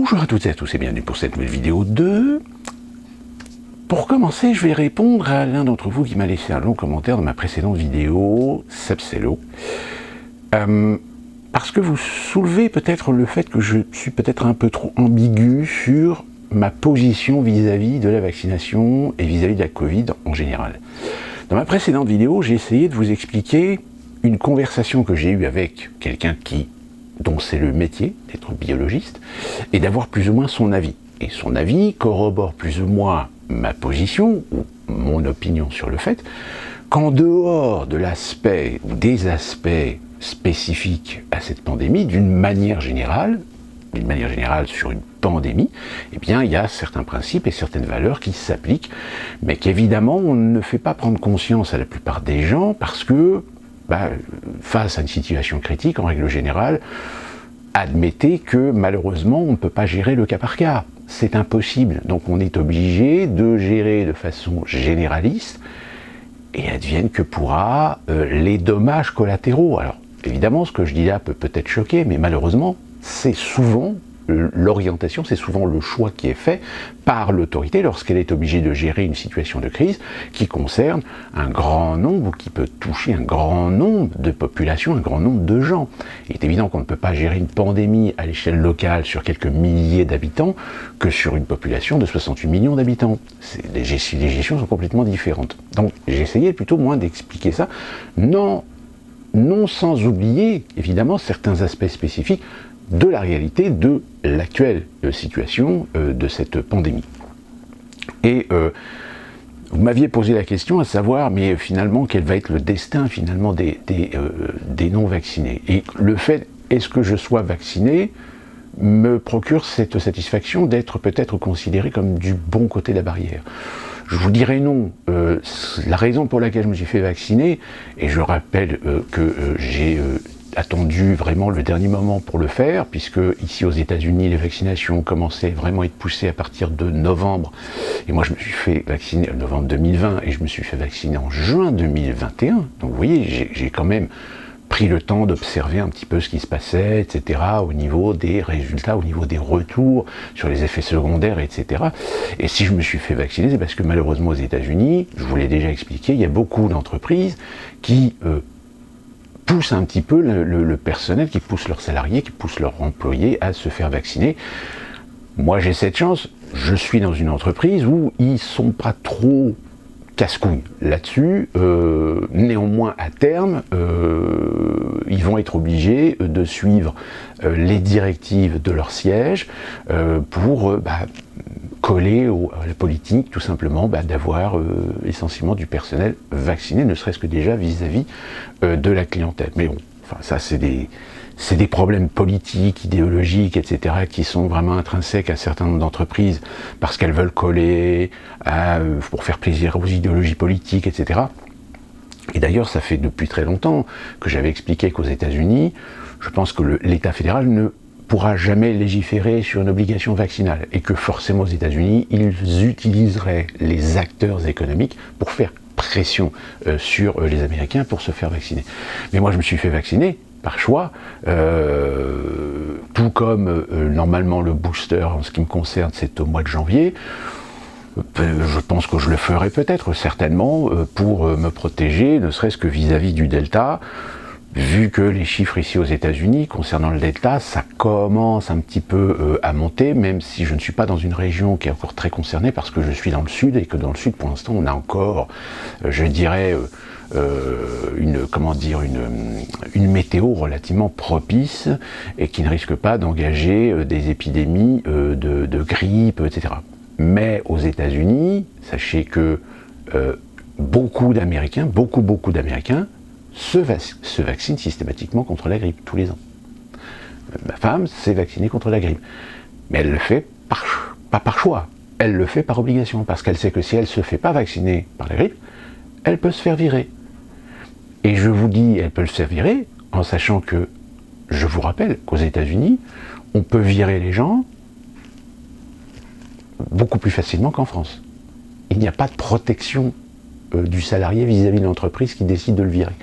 Bonjour à toutes et à tous et bienvenue pour cette nouvelle vidéo 2. Pour commencer, je vais répondre à l'un d'entre vous qui m'a laissé un long commentaire dans ma précédente vidéo, Sepsello. Parce que vous soulevez peut-être le fait que je suis peut-être un peu trop ambigu sur ma position vis-à-vis de la vaccination et vis-à-vis de la Covid en général. Dans ma précédente vidéo, j'ai essayé de vous expliquer une conversation que j'ai eue avec quelqu'un dont c'est le métier d'être biologiste, et d'avoir plus ou moins son avis. Et son avis corrobore plus ou moins ma position, ou mon opinion sur le fait, qu'en dehors de l'aspect, ou des aspects spécifiques à cette pandémie, d'une manière générale sur une pandémie, eh bien il y a certains principes et certaines valeurs qui s'appliquent, mais qu'évidemment on ne fait pas prendre conscience à la plupart des gens, parce que face à une situation critique, en règle générale, admettez que malheureusement on ne peut pas gérer le cas par cas. C'est impossible. Donc on est obligé de gérer de façon généraliste, et advienne que pourra les dommages collatéraux. Alors évidemment, ce que je dis là peut peut-être choquer, mais malheureusement, c'est souvent l'orientation, c'est souvent le choix qui est fait par l'autorité lorsqu'elle est obligée de gérer une situation de crise qui concerne un grand nombre, ou qui peut toucher un grand nombre de populations, un grand nombre de gens. Il est évident qu'on ne peut pas gérer une pandémie à l'échelle locale sur quelques milliers d'habitants que sur une population de 68 millions d'habitants. Les gestions sont complètement différentes. Donc j'ai essayé plutôt moins d'expliquer ça, non sans oublier évidemment certains aspects spécifiques de la réalité de l'actuelle situation de cette pandémie. Et vous m'aviez posé la question à savoir, mais finalement, quel va être le destin finalement des non-vaccinés? Et le fait, est-ce que je sois vacciné, me procure cette satisfaction d'être peut-être considéré comme du bon côté de la barrière. Je vous dirais non. La raison pour laquelle je me suis fait vacciner, et je rappelle que j'ai attendu vraiment le dernier moment pour le faire, puisque ici aux États-Unis les vaccinations commençaient vraiment à être poussées à partir de novembre, et moi je me suis fait vacciner en novembre 2020 et je me suis fait vacciner en juin 2021. Donc vous voyez, j'ai quand même pris le temps d'observer un petit peu ce qui se passait, etc., au niveau des résultats, au niveau des retours sur les effets secondaires, etc. Et si je me suis fait vacciner, c'est parce que malheureusement aux États-Unis, je vous l'ai déjà expliqué, il y a beaucoup d'entreprises qui poussent un petit peu le personnel, qui poussent leurs salariés, qui poussent leurs employés à se faire vacciner. Moi j'ai cette chance, je suis dans une entreprise où ils sont pas trop casse-couilles là-dessus, néanmoins à terme, ils vont être obligés de suivre les directives de leur siège pour coller à la politique, tout simplement, d'avoir essentiellement du personnel vacciné, ne serait-ce que déjà vis-à-vis de la clientèle. Mais bon, enfin ça c'est des problèmes politiques, idéologiques, etc., qui sont vraiment intrinsèques à un certain nombre d'entreprises, parce qu'elles veulent coller pour faire plaisir aux idéologies politiques, etc. Et d'ailleurs, ça fait depuis très longtemps que j'avais expliqué qu'aux États-Unis, je pense que l'État fédéral ne pourra jamais légiférer sur une obligation vaccinale, et que forcément aux États-Unis, ils utiliseraient les acteurs économiques pour faire pression sur les Américains pour se faire vacciner. Mais moi je me suis fait vacciner par choix, tout comme normalement le booster en ce qui me concerne c'est au mois de janvier. Je pense que je le ferai peut-être, certainement, pour me protéger, ne serait-ce que vis-à-vis du Delta, vu que les chiffres ici aux États-Unis concernant le Delta, ça commence un petit peu à monter, même si je ne suis pas dans une région qui est encore très concernée, parce que je suis dans le sud, et que dans le sud, pour l'instant, on a encore, je dirais, une météo relativement propice, et qui ne risque pas d'engager des épidémies de grippe, etc. Mais aux États-Unis, sachez que beaucoup d'Américains se vaccinent systématiquement contre la grippe, tous les ans. Ma femme s'est vaccinée contre la grippe. Mais elle le fait pas par choix, elle le fait par obligation, parce qu'elle sait que si elle ne se fait pas vacciner par la grippe, elle peut se faire virer. Et je vous dis, elle peut se faire virer, en sachant que, je vous rappelle qu'aux États-Unis, on peut virer les gens beaucoup plus facilement qu'en France. Il n'y a pas de protection du salarié vis-à-vis de l'entreprise qui décide de le virer.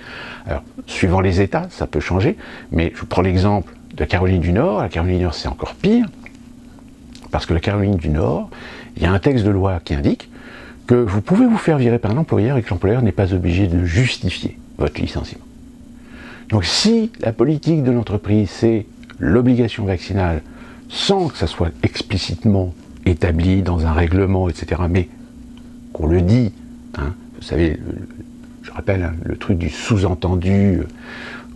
Alors, suivant les États, ça peut changer, mais je prends l'exemple de Caroline du Nord. La Caroline du Nord, c'est encore pire. parce que la Caroline du Nord, il y a un texte de loi qui indique que vous pouvez vous faire virer par l'employeur et que l'employeur n'est pas obligé de justifier votre licenciement. Donc si la politique de l'entreprise, c'est l'obligation vaccinale, sans que ça soit explicitement établi dans un règlement, etc., mais qu'on le dit, hein, vous savez, je rappelle, hein, le truc du sous-entendu,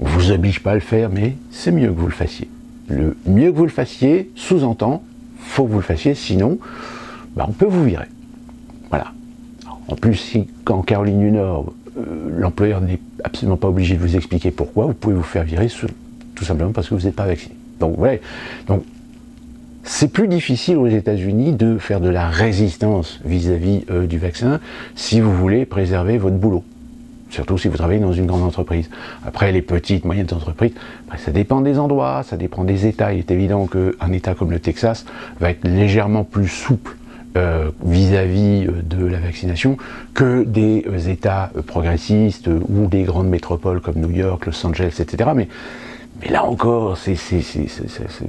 on ne vous oblige pas à le faire, mais c'est mieux que vous le fassiez. Le mieux que vous le fassiez, sous-entend, faut que vous le fassiez, sinon, on peut vous virer. Voilà. En plus, si, en Caroline du Nord, l'employeur n'est absolument pas obligé de vous expliquer pourquoi, vous pouvez vous faire virer tout simplement parce que vous n'êtes pas vacciné. Donc, ouais. Donc, c'est plus difficile aux États-Unis de faire de la résistance vis-à-vis du vaccin si vous voulez préserver votre boulot. Surtout si vous travaillez dans une grande entreprise. Après, les petites, moyennes entreprises, ça dépend des endroits, ça dépend des États. Il est évident qu'un État comme le Texas va être légèrement plus souple vis-à-vis de la vaccination que des États progressistes ou des grandes métropoles comme New York, Los Angeles, etc. Mais là encore, il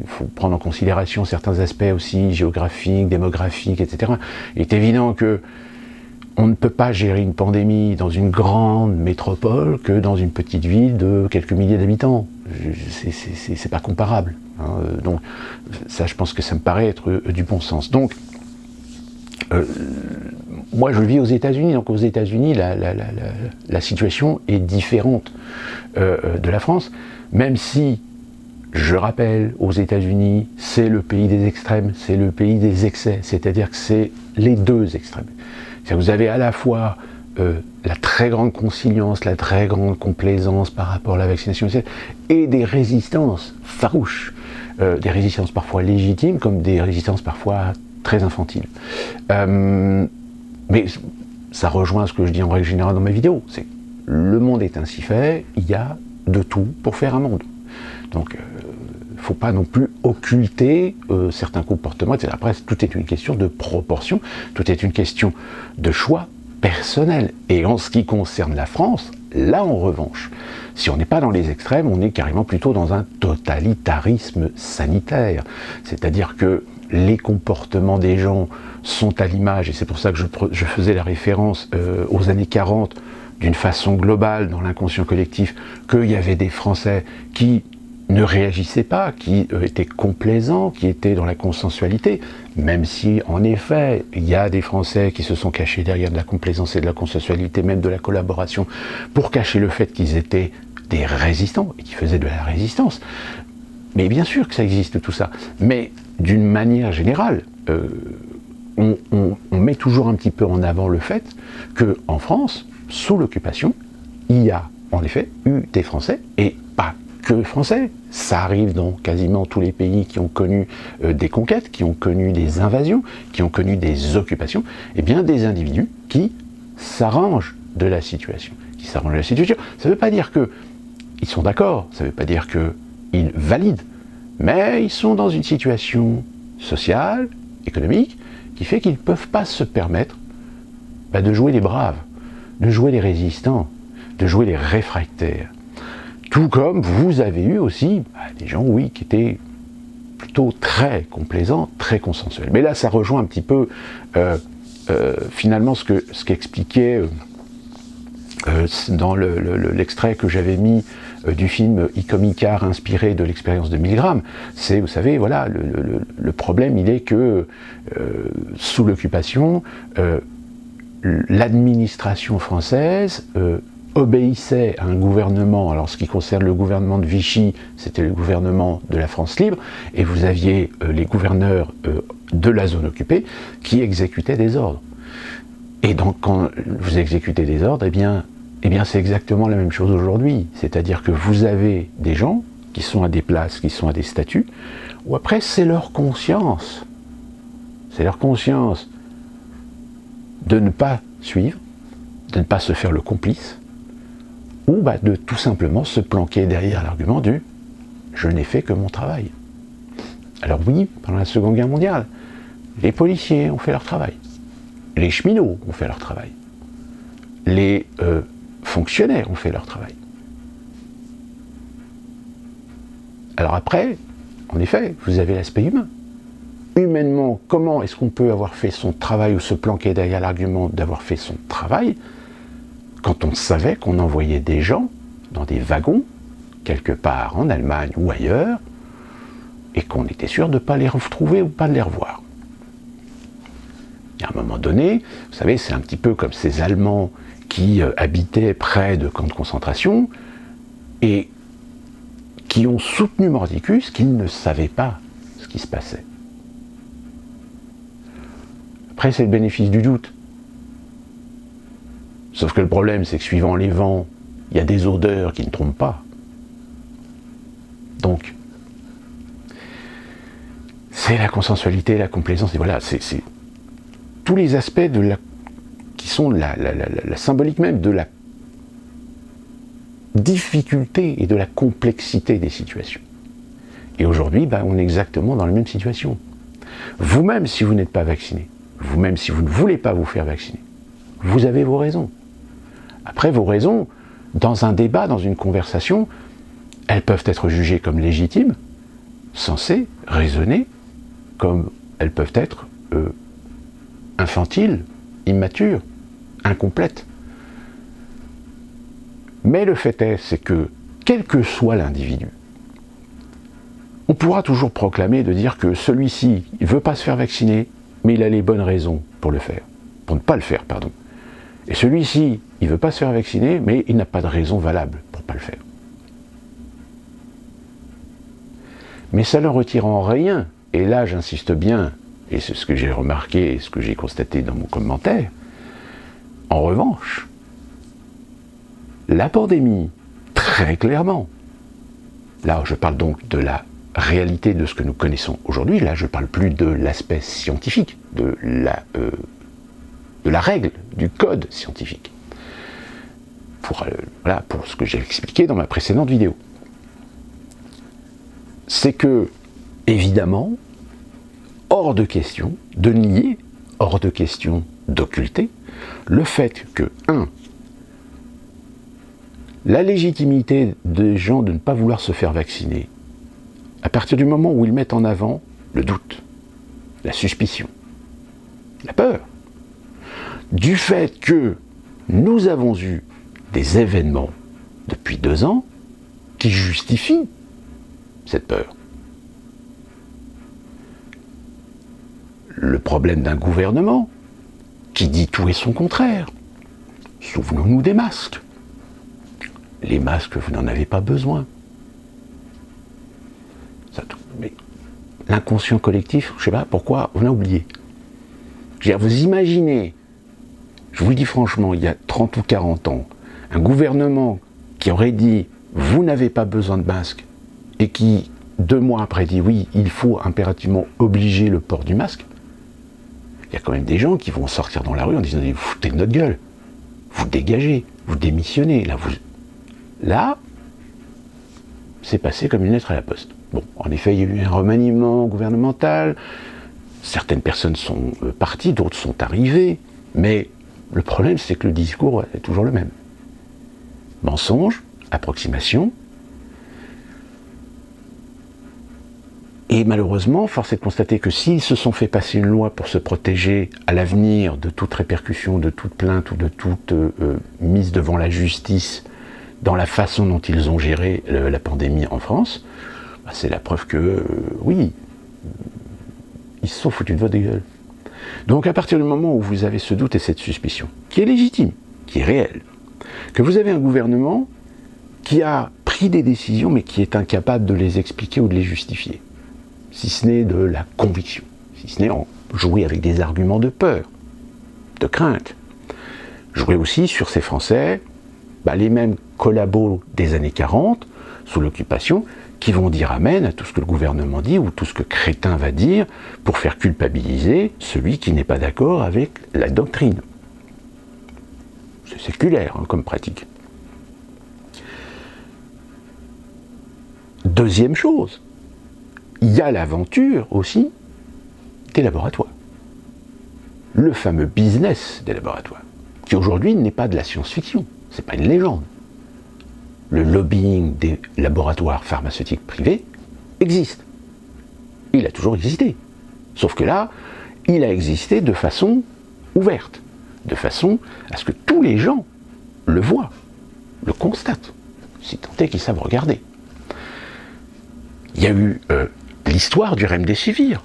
faut prendre en considération certains aspects aussi géographiques, démographiques, etc. Il est évident que on ne peut pas gérer une pandémie dans une grande métropole que dans une petite ville de quelques milliers d'habitants. C'est pas comparable. Hein. Donc ça, je pense que ça me paraît être du bon sens. Donc, moi, je vis aux États-Unis. Donc aux États-Unis, la situation est différente de la France, même si, je rappelle, aux États-Unis, c'est le pays des extrêmes, c'est le pays des excès, c'est-à-dire que c'est les deux extrêmes. Vous avez à la fois la très grande consilience, la très grande complaisance par rapport à la vaccination, et des résistances farouches, des résistances parfois légitimes, comme des résistances parfois très infantiles. Mais ça rejoint ce que je dis en règle générale dans mes vidéos, c'est que le monde est ainsi fait, il y a de tout pour faire un monde. Donc, il ne faut pas non plus occulter certains comportements, etc. Après, tout est une question de proportion, tout est une question de choix personnel. Et en ce qui concerne la France, là en revanche, si on n'est pas dans les extrêmes, on est carrément plutôt dans un totalitarisme sanitaire. C'est-à-dire que les comportements des gens sont à l'image, et c'est pour ça que je faisais la référence aux années 40, d'une façon globale, dans l'inconscient collectif, qu'il y avait des Français qui ne réagissaient pas, qui étaient complaisants, qui étaient dans la consensualité, même si, en effet, il y a des Français qui se sont cachés derrière de la complaisance et de la consensualité, même de la collaboration, pour cacher le fait qu'ils étaient des résistants, et qui faisaient de la résistance. Mais bien sûr que ça existe tout ça, mais d'une manière générale, on met toujours un petit peu en avant le fait qu'en France, sous l'occupation, il y a en effet eu des Français, et pas que Français, ça arrive dans quasiment tous les pays qui ont connu des conquêtes, qui ont connu des invasions, qui ont connu des occupations, et bien des individus qui s'arrangent de la situation. Ça ne veut pas dire qu'ils sont d'accord, ça ne veut pas dire qu'ils valident, mais ils sont dans une situation sociale, économique, qui fait qu'ils ne peuvent pas se permettre de jouer les braves, de jouer les résistants, de jouer les réfractaires. Tout comme vous avez eu aussi des gens, oui, qui étaient plutôt très complaisants, très consensuels. Mais là, ça rejoint un petit peu, finalement, ce qu'expliquait dans l'extrait que j'avais mis du film Icône Icare, inspiré de l'expérience de Milgram. C'est, vous savez, voilà, le problème, il est que sous l'occupation, l'administration française obéissait à un gouvernement. Alors, ce qui concerne le gouvernement de Vichy, c'était le gouvernement de la France libre, et vous aviez les gouverneurs de la zone occupée qui exécutaient des ordres. Et donc, quand vous exécutez des ordres, eh bien c'est exactement la même chose aujourd'hui. C'est-à-dire que vous avez des gens qui sont à des places, qui sont à des statuts, où après, c'est leur conscience. C'est leur conscience de ne pas suivre, de ne pas se faire le complice, ou de tout simplement se planquer derrière l'argument du « je n'ai fait que mon travail ». Alors oui, pendant la Seconde Guerre mondiale, les policiers ont fait leur travail, les cheminots ont fait leur travail, les fonctionnaires ont fait leur travail. Alors après, en effet, vous avez l'aspect humain. humainement, comment est-ce qu'on peut avoir fait son travail ou se planquer derrière l'argument d'avoir fait son travail quand on savait qu'on envoyait des gens dans des wagons, quelque part en Allemagne ou ailleurs, et qu'on était sûr de ne pas les retrouver ou pas de les revoir. Et à un moment donné, vous savez, c'est un petit peu comme ces Allemands qui habitaient près de camps de concentration et qui ont soutenu mordicus qu'ils ne savaient pas ce qui se passait. Après, c'est le bénéfice du doute. Sauf que le problème, c'est que suivant les vents, il y a des odeurs qui ne trompent pas. Donc, c'est la consensualité, la complaisance, et voilà, c'est tous les aspects qui sont la symbolique même de la difficulté et de la complexité des situations. Et aujourd'hui, on est exactement dans la même situation. Vous-même, si vous n'êtes pas vacciné, vous-même, si vous ne voulez pas vous faire vacciner, vous avez vos raisons. Après, vos raisons, dans un débat, dans une conversation, elles peuvent être jugées comme légitimes, sensées, raisonnées, comme elles peuvent être infantiles, immatures, incomplètes. Mais le fait est, c'est que, quel que soit l'individu, on pourra toujours proclamer de dire que celui-ci, il ne veut pas se faire vacciner, mais il a les bonnes raisons pour le faire, pour ne pas le faire, pardon. Et celui-ci, il ne veut pas se faire vacciner, mais il n'a pas de raison valable pour ne pas le faire. Mais ça ne retire en rien, et là j'insiste bien, et c'est ce que j'ai remarqué et ce que j'ai constaté dans mon commentaire, en revanche, la pandémie, très clairement, là je parle donc de la réalité de ce que nous connaissons aujourd'hui, là je ne parle plus de l'aspect scientifique, de la règle, du code scientifique, pour ce que j'ai expliqué dans ma précédente vidéo. C'est que, évidemment, hors de question de nier, hors de question d'occulter, le fait que, 1. La légitimité des gens de ne pas vouloir se faire vacciner, à partir du moment où ils mettent en avant le doute, la suspicion, la peur, du fait que nous avons eu des événements depuis 2 ans qui justifient cette peur. Le problème d'un gouvernement qui dit tout et son contraire. Souvenons-nous des masques. Les masques, vous n'en avez pas besoin. Mais l'inconscient collectif, je ne sais pas pourquoi, on a oublié. Vous imaginez, je vous le dis franchement, il y a 30 ou 40 ans, un gouvernement qui aurait dit « vous n'avez pas besoin de masque » et qui, 2 mois après, dit « oui, il faut impérativement obliger le port du masque », il y a quand même des gens qui vont sortir dans la rue en disant « vous foutez de notre gueule, vous dégagez, vous démissionnez, là, c'est passé comme une lettre à la poste. » Bon, en effet, il y a eu un remaniement gouvernemental, certaines personnes sont parties, d'autres sont arrivées, mais le problème, c'est que le discours est toujours le même. Mensonge, approximation, et malheureusement, force est de constater que s'ils se sont fait passer une loi pour se protéger à l'avenir de toute répercussion, de toute plainte ou de toute mise devant la justice dans la façon dont ils ont géré la pandémie en France, c'est la preuve que, oui, ils se sont foutus de votre gueule. Donc à partir du moment où vous avez ce doute et cette suspicion, qui est légitime, qui est réelle, que vous avez un gouvernement qui a pris des décisions mais qui est incapable de les expliquer ou de les justifier, si ce n'est de la conviction, si ce n'est en jouer avec des arguments de peur, de crainte. Jouer aussi sur ces Français, les mêmes collabos des années 40, sous l'occupation, qui vont dire amen à tout ce que le gouvernement dit ou tout ce que Crétin va dire pour faire culpabiliser celui qui n'est pas d'accord avec la doctrine. C'est séculaire comme pratique. Deuxième chose, il y a l'aventure aussi des laboratoires. Le fameux business des laboratoires, qui aujourd'hui n'est pas de la science-fiction, c'est pas une légende. Le lobbying des laboratoires pharmaceutiques privés existe. Il a toujours existé. Sauf que là, il a existé de façon ouverte, de façon à ce que tous les gens le voient, le constatent, si tant est qu'ils savent regarder. Il y a eu l'histoire du Remdesivir.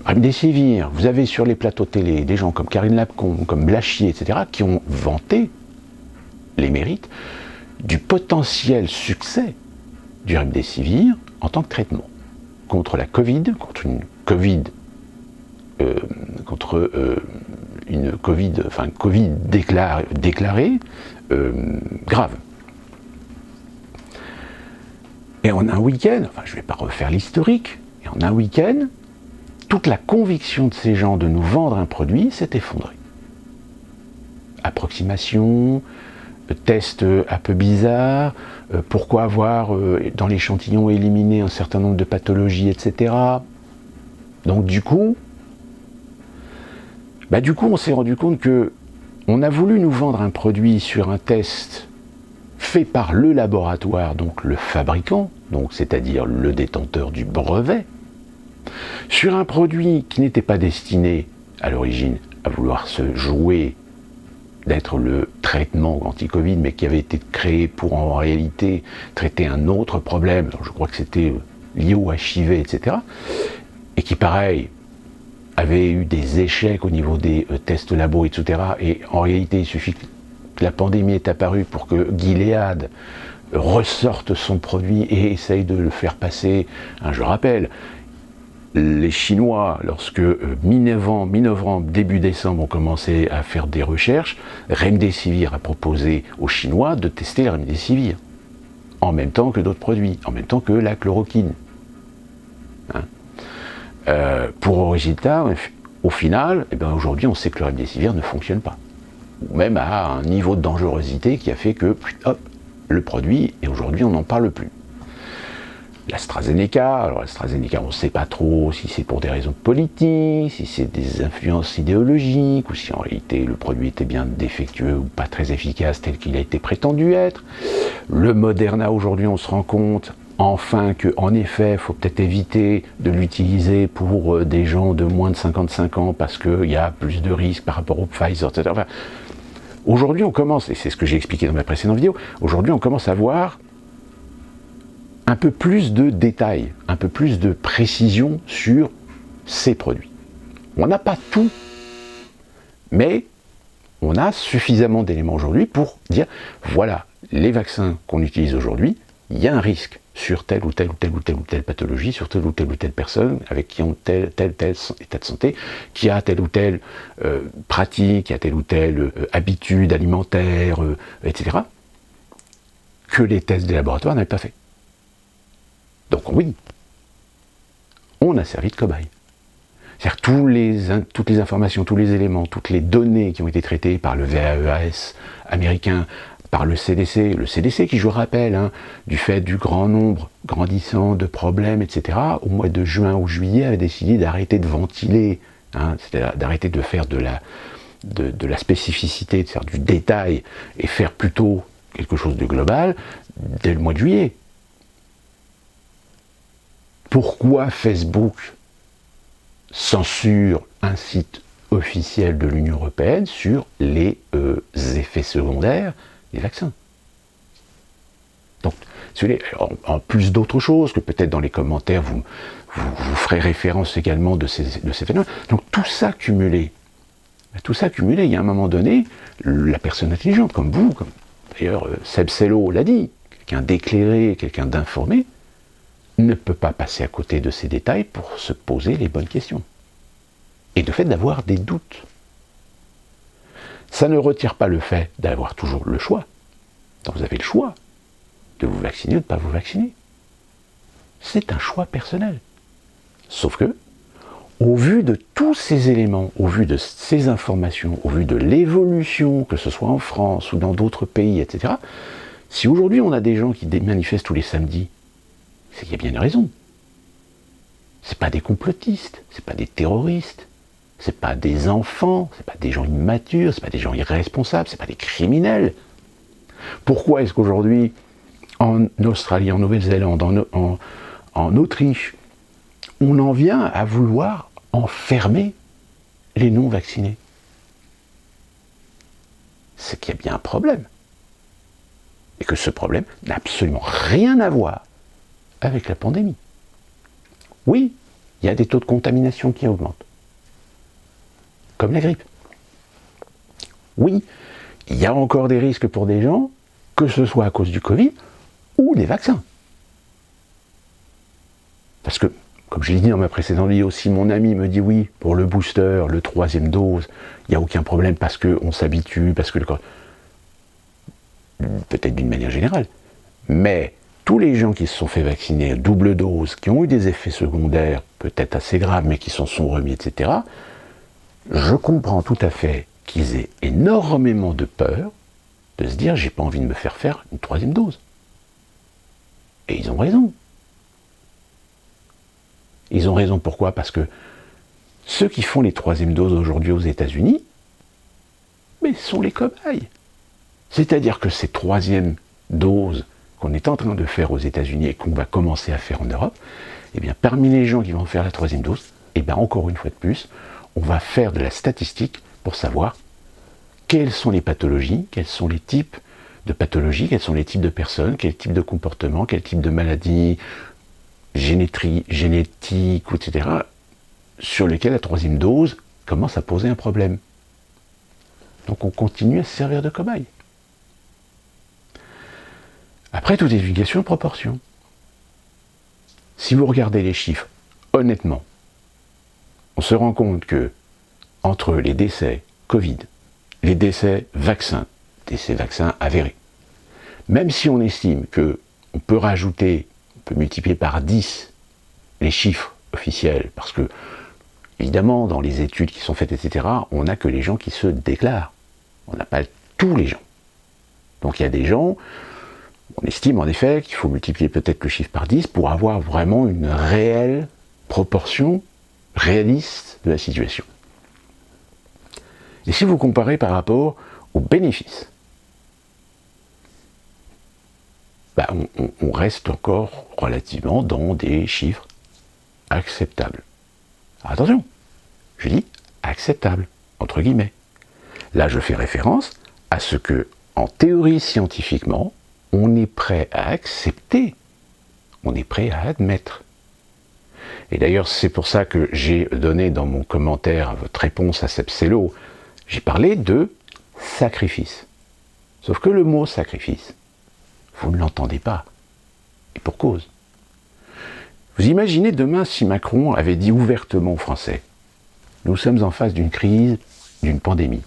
Remdesivir, vous avez sur les plateaux télé des gens comme Karine Lapcon, comme Blachier, etc., qui ont vanté les mérites du potentiel succès du Remdesivir en tant que traitement contre la Covid, contre une Covid déclarée grave. Et en un week-end, enfin je ne vais pas refaire l'historique, et en un week-end, toute la conviction de ces gens de nous vendre un produit s'est effondrée. Approximation, test un peu bizarre, pourquoi avoir dans l'échantillon éliminé un certain nombre de pathologies, etc. Donc du coup, on s'est rendu compte que on a voulu nous vendre un produit sur un test fait par le laboratoire, donc le fabricant, donc c'est-à-dire le détenteur du brevet, sur un produit qui n'était pas destiné à l'origine à vouloir se jouer d'être le traitement anti-Covid, mais qui avait été créé pour en réalité traiter un autre problème, je crois que c'était lié au HIV, etc., et qui pareil avait eu des échecs au niveau des tests labo, etc., et en réalité il suffit que la pandémie est apparue pour que Gilead ressorte son produit et essaye de le faire passer. Je rappelle, les Chinois, lorsque mi-novembre, début décembre, ont commencé à faire des recherches, Remdesivir a proposé aux Chinois de tester le Remdesivir, en même temps que d'autres produits, en même temps que la chloroquine. Pour résultat, au final, aujourd'hui on sait que le Remdesivir ne fonctionne pas. Ou même à un niveau de dangerosité qui a fait que, hop, le produit, et aujourd'hui on n'en parle plus. L'AstraZeneca, alors l'AstraZeneca, on ne sait pas trop si c'est pour des raisons politiques, si c'est des influences idéologiques, ou si en réalité le produit était bien défectueux ou pas très efficace tel qu'il a été prétendu être. Le Moderna, aujourd'hui, on se rend compte, enfin, qu'en effet, il faut peut-être éviter de l'utiliser pour des gens de moins de 55 ans parce qu'il y a plus de risques par rapport au Pfizer, etc. Enfin, aujourd'hui, on commence, et c'est ce que j'ai expliqué dans ma précédente vidéo, aujourd'hui, on commence à voir un peu plus de détails, un peu plus de précision sur ces produits. On n'a pas tout, mais on a suffisamment d'éléments aujourd'hui pour dire, voilà, les vaccins qu'on utilise aujourd'hui, il y a un risque sur telle ou telle pathologie, sur telle ou telle personne, avec qui ont tel état de santé, qui a telle ou telle pratique, qui a telle ou telle habitude alimentaire, etc., que les tests des laboratoires n'avaient pas fait. Donc oui, on a servi de cobaye. C'est-à-dire toutes les informations, tous les éléments, toutes les données qui ont été traitées par le VAEAS américain, par le CDC qui, je vous rappelle, du fait du grand nombre grandissant de problèmes, etc., au mois de juin ou juillet, avait décidé d'arrêter de ventiler, c'est-à-dire d'arrêter de faire de la spécificité, de faire du détail, et faire plutôt quelque chose de global dès le mois de juillet. Pourquoi Facebook censure un site officiel de l'Union européenne sur les effets secondaires des vaccins? Donc, en plus d'autres choses, que peut-être dans les commentaires vous ferez référence également de ces phénomènes. Donc tout ça cumulé, il y a un moment donné, la personne intelligente, comme vous, comme d'ailleurs Seb Sello l'a dit, quelqu'un d'éclairé, quelqu'un d'informé, ne peut pas passer à côté de ces détails pour se poser les bonnes questions. Et de fait d'avoir des doutes. Ça ne retire pas le fait d'avoir toujours le choix. Donc vous avez le choix de vous vacciner ou de ne pas vous vacciner. C'est un choix personnel. Sauf que, au vu de tous ces éléments, au vu de ces informations, au vu de l'évolution, que ce soit en France ou dans d'autres pays, etc., si aujourd'hui on a des gens qui manifestent tous les samedis, c'est qu'il y a bien une raison. C'est pas des complotistes, c'est pas des terroristes, c'est pas des enfants, c'est pas des gens immatures, c'est pas des gens irresponsables, c'est pas des criminels. Pourquoi est-ce qu'aujourd'hui, en Australie, en Nouvelle-Zélande, en Autriche, on en vient à vouloir enfermer les non-vaccinés. C'est qu'il y a bien un problème. Et que ce problème n'a absolument rien à voir avec la pandémie. Oui, il y a des taux de contamination qui augmentent. Comme la grippe. Oui, il y a encore des risques pour des gens, que ce soit à cause du Covid ou des vaccins. Parce que, comme je l'ai dit dans ma précédente vidéo, si mon ami me dit oui, pour le booster, le 3e dose, il n'y a aucun problème parce qu'on s'habitue, parce que le corps... Peut-être d'une manière générale. Mais tous les gens qui se sont fait vacciner à double dose, qui ont eu des effets secondaires, peut-être assez graves, mais qui s'en sont remis, etc., je comprends tout à fait qu'ils aient énormément de peur de se dire « j'ai pas envie de me faire une 3e dose ». Et ils ont raison. Ils ont raison pourquoi? Parce que ceux qui font les 3e doses aujourd'hui aux États-Unis, mais sont les cobayes. C'est-à-dire que ces 3e doses qu'on est en train de faire aux États-Unis et qu'on va commencer à faire en Europe, eh bien, parmi les gens qui vont faire la 3e dose, eh bien, encore une fois de plus, on va faire de la statistique pour savoir quelles sont les pathologies, quels sont les types de pathologies, quels sont les types de personnes, quel type de comportement, quel type de maladie génétique, etc., sur lesquelles la 3e dose commence à poser un problème. Donc on continue à se servir de cobaye. Après, toute éducation de proportion. Si vous regardez les chiffres, honnêtement, on se rend compte que entre les décès Covid, les décès vaccins avérés, même si on estime qu'on peut rajouter, on peut multiplier par 10 les chiffres officiels, parce que, évidemment, dans les études qui sont faites, etc., on n'a que les gens qui se déclarent. On n'a pas tous les gens. Donc il y a des gens... On estime en effet qu'il faut multiplier peut-être le chiffre par 10 pour avoir vraiment une réelle proportion réaliste de la situation. Et si vous comparez par rapport aux bénéfices, on reste encore relativement dans des chiffres acceptables. Alors attention, je dis acceptables, entre guillemets. Là, je fais référence à ce que, en théorie scientifiquement, on est prêt à accepter, on est prêt à admettre. Et d'ailleurs, c'est pour ça que j'ai donné dans mon commentaire votre réponse à Sepsello, j'ai parlé de sacrifice. Sauf que le mot sacrifice, vous ne l'entendez pas. Et pour cause. Vous imaginez demain si Macron avait dit ouvertement aux Français, nous sommes en face d'une crise, d'une pandémie.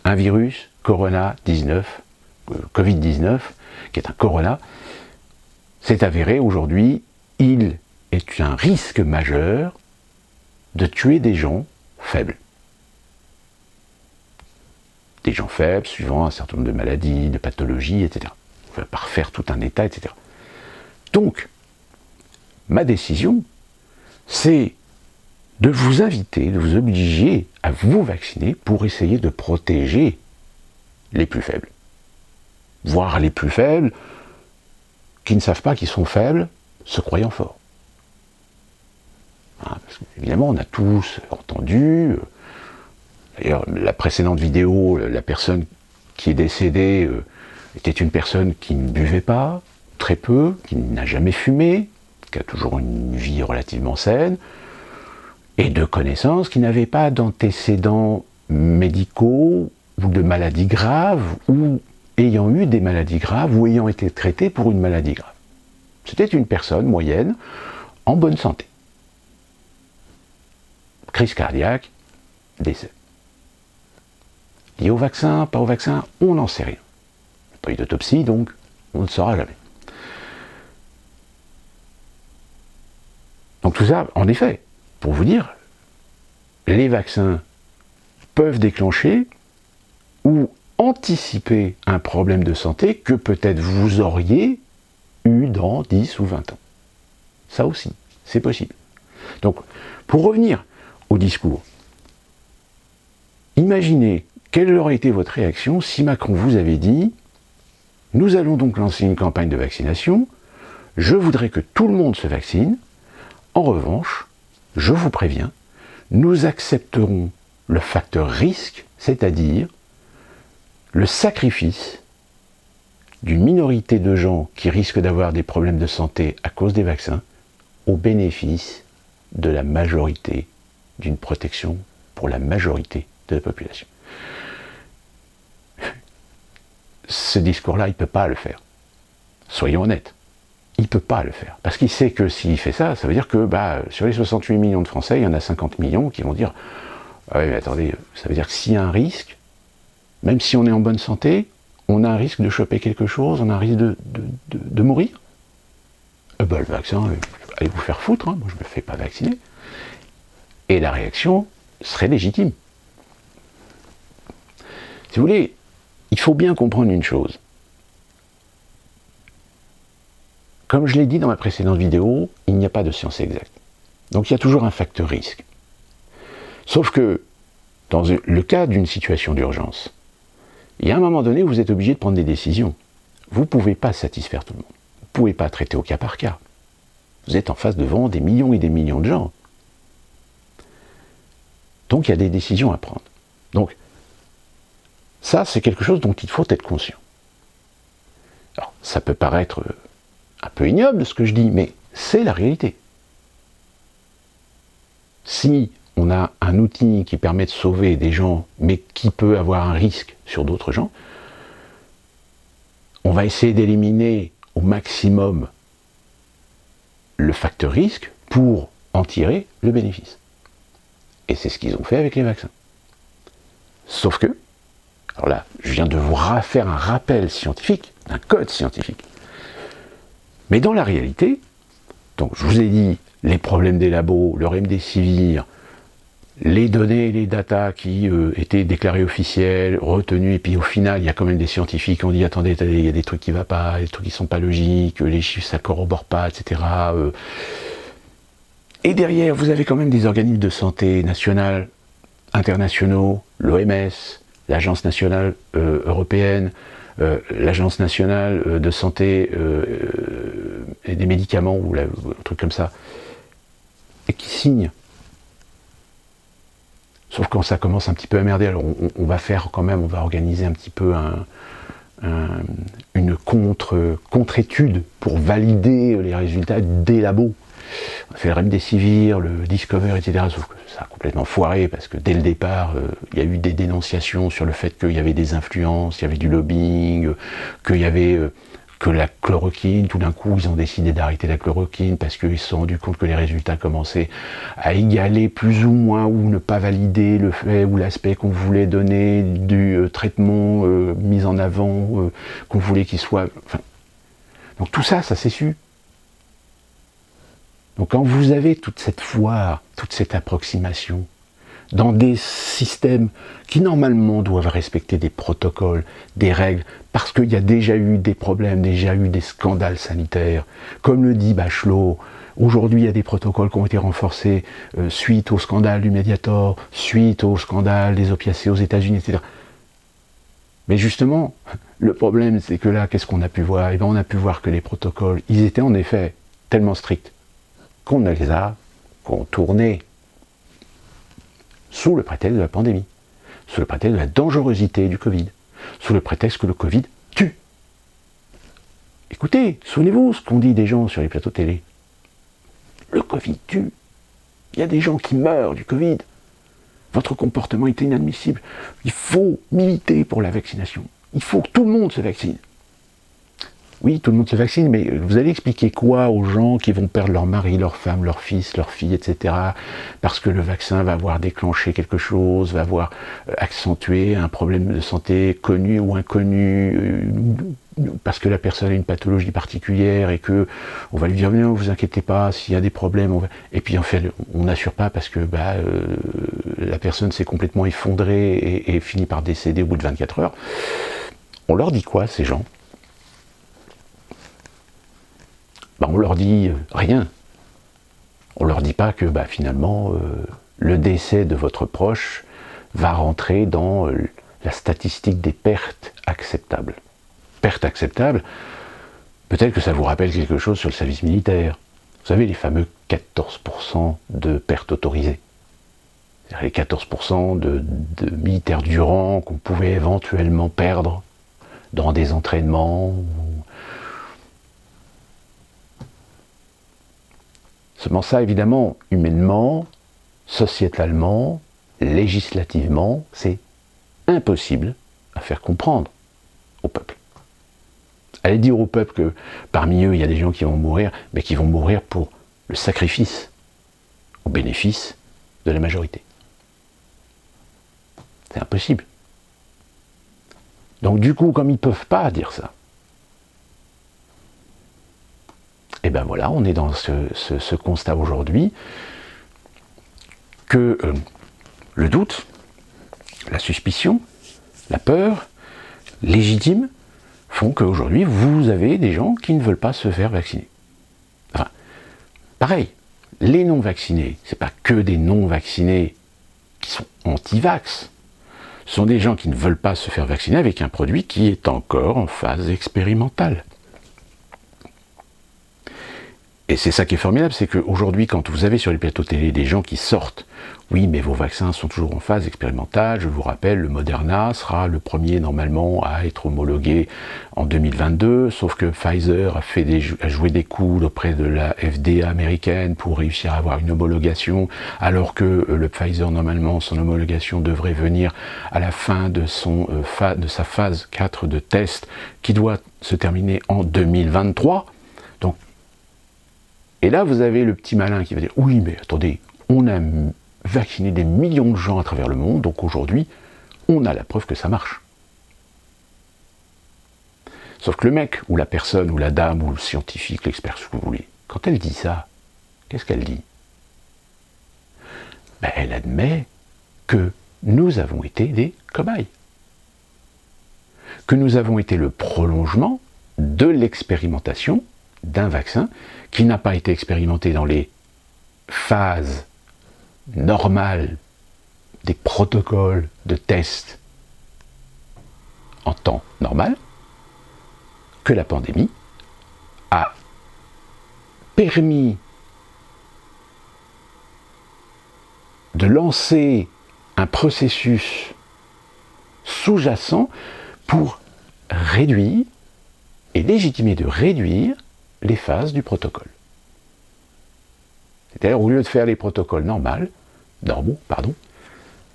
Un virus, Covid-19, qui est un corona, c'est avéré aujourd'hui, il est un risque majeur de tuer des gens faibles. Des gens faibles suivant un certain nombre de maladies, de pathologies, etc. On va pas refaire tout un état, etc. Donc, ma décision, c'est de vous inviter, de vous obliger à vous vacciner pour essayer de protéger les plus faibles. Voire les plus faibles, qui ne savent pas qu'ils sont faibles, se croyant forts. Parce que, évidemment, on a tous entendu, d'ailleurs, la précédente vidéo, la personne qui est décédée était une personne qui ne buvait pas, très peu, qui n'a jamais fumé, qui a toujours une vie relativement saine, et de connaissances qui n'avaient pas d'antécédents médicaux ou de maladies graves, ou ayant eu des maladies graves, ou ayant été traité pour une maladie grave. C'était une personne moyenne, en bonne santé. Crise cardiaque, décès. Lié au vaccin, pas au vaccin, on n'en sait rien. Il n'y a pas eu d'autopsie, donc on ne saura jamais. Donc tout ça, en effet, pour vous dire, les vaccins peuvent déclencher ou anticiper un problème de santé que peut-être vous auriez eu dans 10 ou 20 ans. Ça aussi, c'est possible. Donc, pour revenir au discours, imaginez quelle aurait été votre réaction si Macron vous avait dit « Nous allons donc lancer une campagne de vaccination, je voudrais que tout le monde se vaccine, en revanche, je vous préviens, nous accepterons le facteur risque, c'est-à-dire le sacrifice d'une minorité de gens qui risquent d'avoir des problèmes de santé à cause des vaccins, au bénéfice de la majorité, d'une protection pour la majorité de la population. Ce discours-là, il ne peut pas le faire. Soyons honnêtes. Il ne peut pas le faire. Parce qu'il sait que s'il fait ça, ça veut dire que sur les 68 millions de Français, il y en a 50 millions qui vont dire « Ah oui, mais attendez, ça veut dire que s'il y a un risque, même si on est en bonne santé, on a un risque de choper quelque chose, on a un risque de mourir. Le vaccin, allez vous faire foutre, hein, moi je ne me fais pas vacciner. » Et la réaction serait légitime. Si vous voulez, il faut bien comprendre une chose. Comme je l'ai dit dans ma précédente vidéo, il n'y a pas de science exacte. Donc il y a toujours un facteur risque. Sauf que, dans le cas d'une situation d'urgence, il y a un moment donné où vous êtes obligé de prendre des décisions. Vous ne pouvez pas satisfaire tout le monde. Vous ne pouvez pas traiter au cas par cas. Vous êtes en face devant des millions et des millions de gens. Donc il y a des décisions à prendre. Donc, ça, c'est quelque chose dont il faut être conscient. Alors, ça peut paraître un peu ignoble ce que je dis, mais c'est la réalité. Si on a un outil qui permet de sauver des gens, mais qui peut avoir un risque sur d'autres gens, on va essayer d'éliminer au maximum le facteur risque pour en tirer le bénéfice. Et c'est ce qu'ils ont fait avec les vaccins. Sauf que, alors là, je viens de vous faire un rappel scientifique, un code scientifique. Mais dans la réalité, donc je vous ai dit les problèmes des labos, le remdesivir, les données, les datas qui étaient déclarées officielles, retenues, et puis au final, il y a quand même des scientifiques qui ont dit attendez, il y a des trucs qui ne vont pas, des trucs qui ne sont pas logiques, les chiffres ça ne corrobore pas, etc. Et derrière, vous avez quand même des organismes de santé nationaux, internationaux, l'OMS, l'Agence nationale européenne, l'Agence nationale de santé et des médicaments, ou un truc comme ça, et qui signent. Sauf quand ça commence un petit peu à merder, alors on va faire quand même, on va organiser un petit peu une contre-étude pour valider les résultats des labos. On a fait le remdesivir, le Discover, etc. Sauf que ça a complètement foiré parce que dès le départ, il y a eu des dénonciations sur le fait qu'il y avait des influences, il y avait du lobbying, qu'il y avait que la chloroquine, tout d'un coup ils ont décidé d'arrêter la chloroquine parce qu'ils se sont rendus compte que les résultats commençaient à égaler plus ou moins ou ne pas valider le fait ou l'aspect qu'on voulait donner du traitement mis en avant, qu'on voulait qu'il soit... Enfin, donc tout ça, ça s'est su. Donc quand vous avez toute cette foire, toute cette approximation, dans des systèmes qui normalement doivent respecter des protocoles, des règles, parce qu'il y a déjà eu des problèmes, déjà eu des scandales sanitaires, comme le dit Bachelot, aujourd'hui il y a des protocoles qui ont été renforcés suite au scandale du Mediator, suite au scandale des opiacés aux États-Unis, etc. Mais justement, le problème c'est que là, qu'est-ce qu'on a pu voir? Eh bien, on a pu voir que les protocoles, ils étaient en effet tellement stricts qu'on les a contournés sous le prétexte de la pandémie, sous le prétexte de la dangerosité du Covid, sous le prétexte que le Covid tue. Écoutez, souvenez-vous ce qu'ont dit des gens sur les plateaux télé. Le Covid tue. Il y a des gens qui meurent du Covid. Votre comportement est inadmissible. Il faut militer pour la vaccination. Il faut que tout le monde se vaccine. Oui, tout le monde se vaccine, mais vous allez expliquer quoi aux gens qui vont perdre leur mari, leur femme, leur fils, leur fille, etc. parce que le vaccin va avoir déclenché quelque chose, va avoir accentué un problème de santé connu ou inconnu, parce que la personne a une pathologie particulière et que on va lui dire non, vous inquiétez pas, s'il y a des problèmes, et puis en fait on n'assure pas parce que la personne s'est complètement effondrée et finit par décéder au bout de 24 heures. On leur dit quoi, ces gens? On leur dit rien. On leur dit pas que finalement le décès de votre proche va rentrer dans la statistique des pertes acceptables. Pertes acceptables, peut-être que ça vous rappelle quelque chose sur le service militaire. Vous savez, les fameux 14% de pertes autorisées. Les 14% de militaires du rang qu'on pouvait éventuellement perdre dans des entraînements. Seulement ça, évidemment, humainement, sociétalement, législativement, c'est impossible à faire comprendre au peuple. Allez dire au peuple que parmi eux, il y a des gens qui vont mourir, mais qui vont mourir pour le sacrifice, au bénéfice de la majorité. C'est impossible. Donc du coup, comme ils ne peuvent pas dire ça, et ben voilà, on est dans ce constat aujourd'hui que le doute, la suspicion, la peur légitime font qu'aujourd'hui, vous avez des gens qui ne veulent pas se faire vacciner. Enfin, pareil, les non-vaccinés, c'est pas que des non-vaccinés qui sont anti-vax. Ce sont des gens qui ne veulent pas se faire vacciner avec un produit qui est encore en phase expérimentale. Et c'est ça qui est formidable, c'est qu'aujourd'hui, quand vous avez sur les plateaux télé des gens qui sortent, oui, mais vos vaccins sont toujours en phase expérimentale, je vous rappelle, le Moderna sera le premier normalement à être homologué en 2022, sauf que Pfizer a joué des coups auprès de la FDA américaine pour réussir à avoir une homologation, alors que le Pfizer, normalement, son homologation devrait venir à la fin de sa phase 4 de test, qui doit se terminer en 2023. Donc, et là, vous avez le petit malin qui va dire « Oui, mais attendez, on a vacciné des millions de gens à travers le monde, donc aujourd'hui, on a la preuve que ça marche. » Sauf que le mec, ou la personne, ou la dame, ou le scientifique, l'expert, ce que vous voulez, quand elle dit ça, qu'est-ce qu'elle dit? Ben, elle admet que nous avons été des cobayes. Que nous avons été le prolongement de l'expérimentation d'un vaccin qui n'a pas été expérimenté dans les phases normales des protocoles de test en temps normal, que la pandémie a permis de lancer un processus sous-jacent pour réduire et légitimer de réduire les phases du protocole. C'est-à-dire, au lieu de faire les protocoles normaux,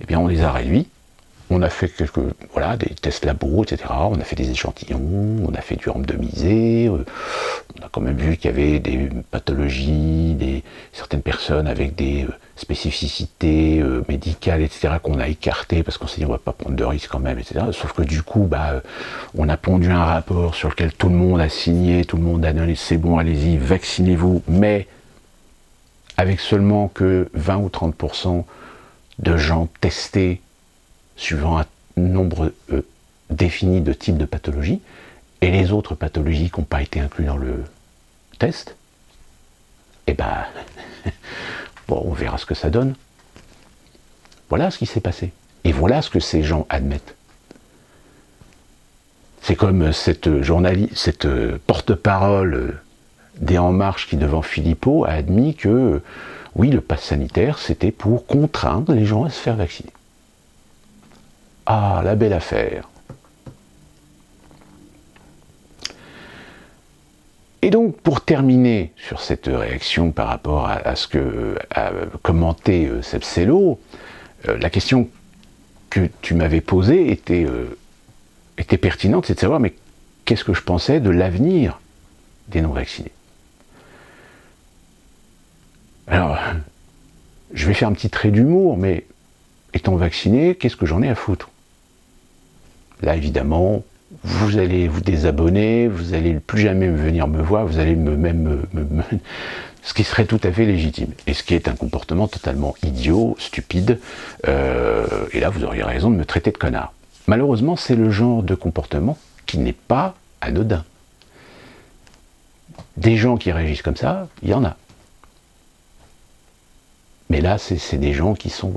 eh bien on les a réduits. On a fait des tests labo, etc. On a fait des échantillons, on a fait du randomisé, on a quand même vu qu'il y avait des pathologies, certaines personnes avec des spécificités médicales, etc., qu'on a écartées parce qu'on s'est dit on ne va pas prendre de risques quand même, etc. Sauf que du coup, on a pondu un rapport sur lequel tout le monde a signé, tout le monde a donné c'est bon, allez-y, vaccinez-vous, mais avec seulement que 20 ou 30% de gens testés suivant un nombre défini de types de pathologies, et les autres pathologies qui n'ont pas été incluses dans le test, eh ben, bon, on verra ce que ça donne. Voilà ce qui s'est passé. Et voilà ce que ces gens admettent. C'est comme cette porte-parole des En Marche qui, devant Philippot, a admis que, oui, le pass sanitaire, c'était pour contraindre les gens à se faire vacciner. Ah, la belle affaire. Et donc, pour terminer sur cette réaction par rapport à ce que a commenté Sepsello, la question que tu m'avais posée était pertinente, c'est de savoir, mais qu'est-ce que je pensais de l'avenir des non-vaccinés? Alors, je vais faire un petit trait d'humour, mais étant vacciné, qu'est-ce que j'en ai à foutre? Là, évidemment, vous allez vous désabonner, vous allez plus jamais venir me voir, vous allez ce qui serait tout à fait légitime. Et ce qui est un comportement totalement idiot, stupide, et là, vous auriez raison de me traiter de connard. Malheureusement, c'est le genre de comportement qui n'est pas anodin. Des gens qui réagissent comme ça, il y en a. Mais là, c'est des gens qui sont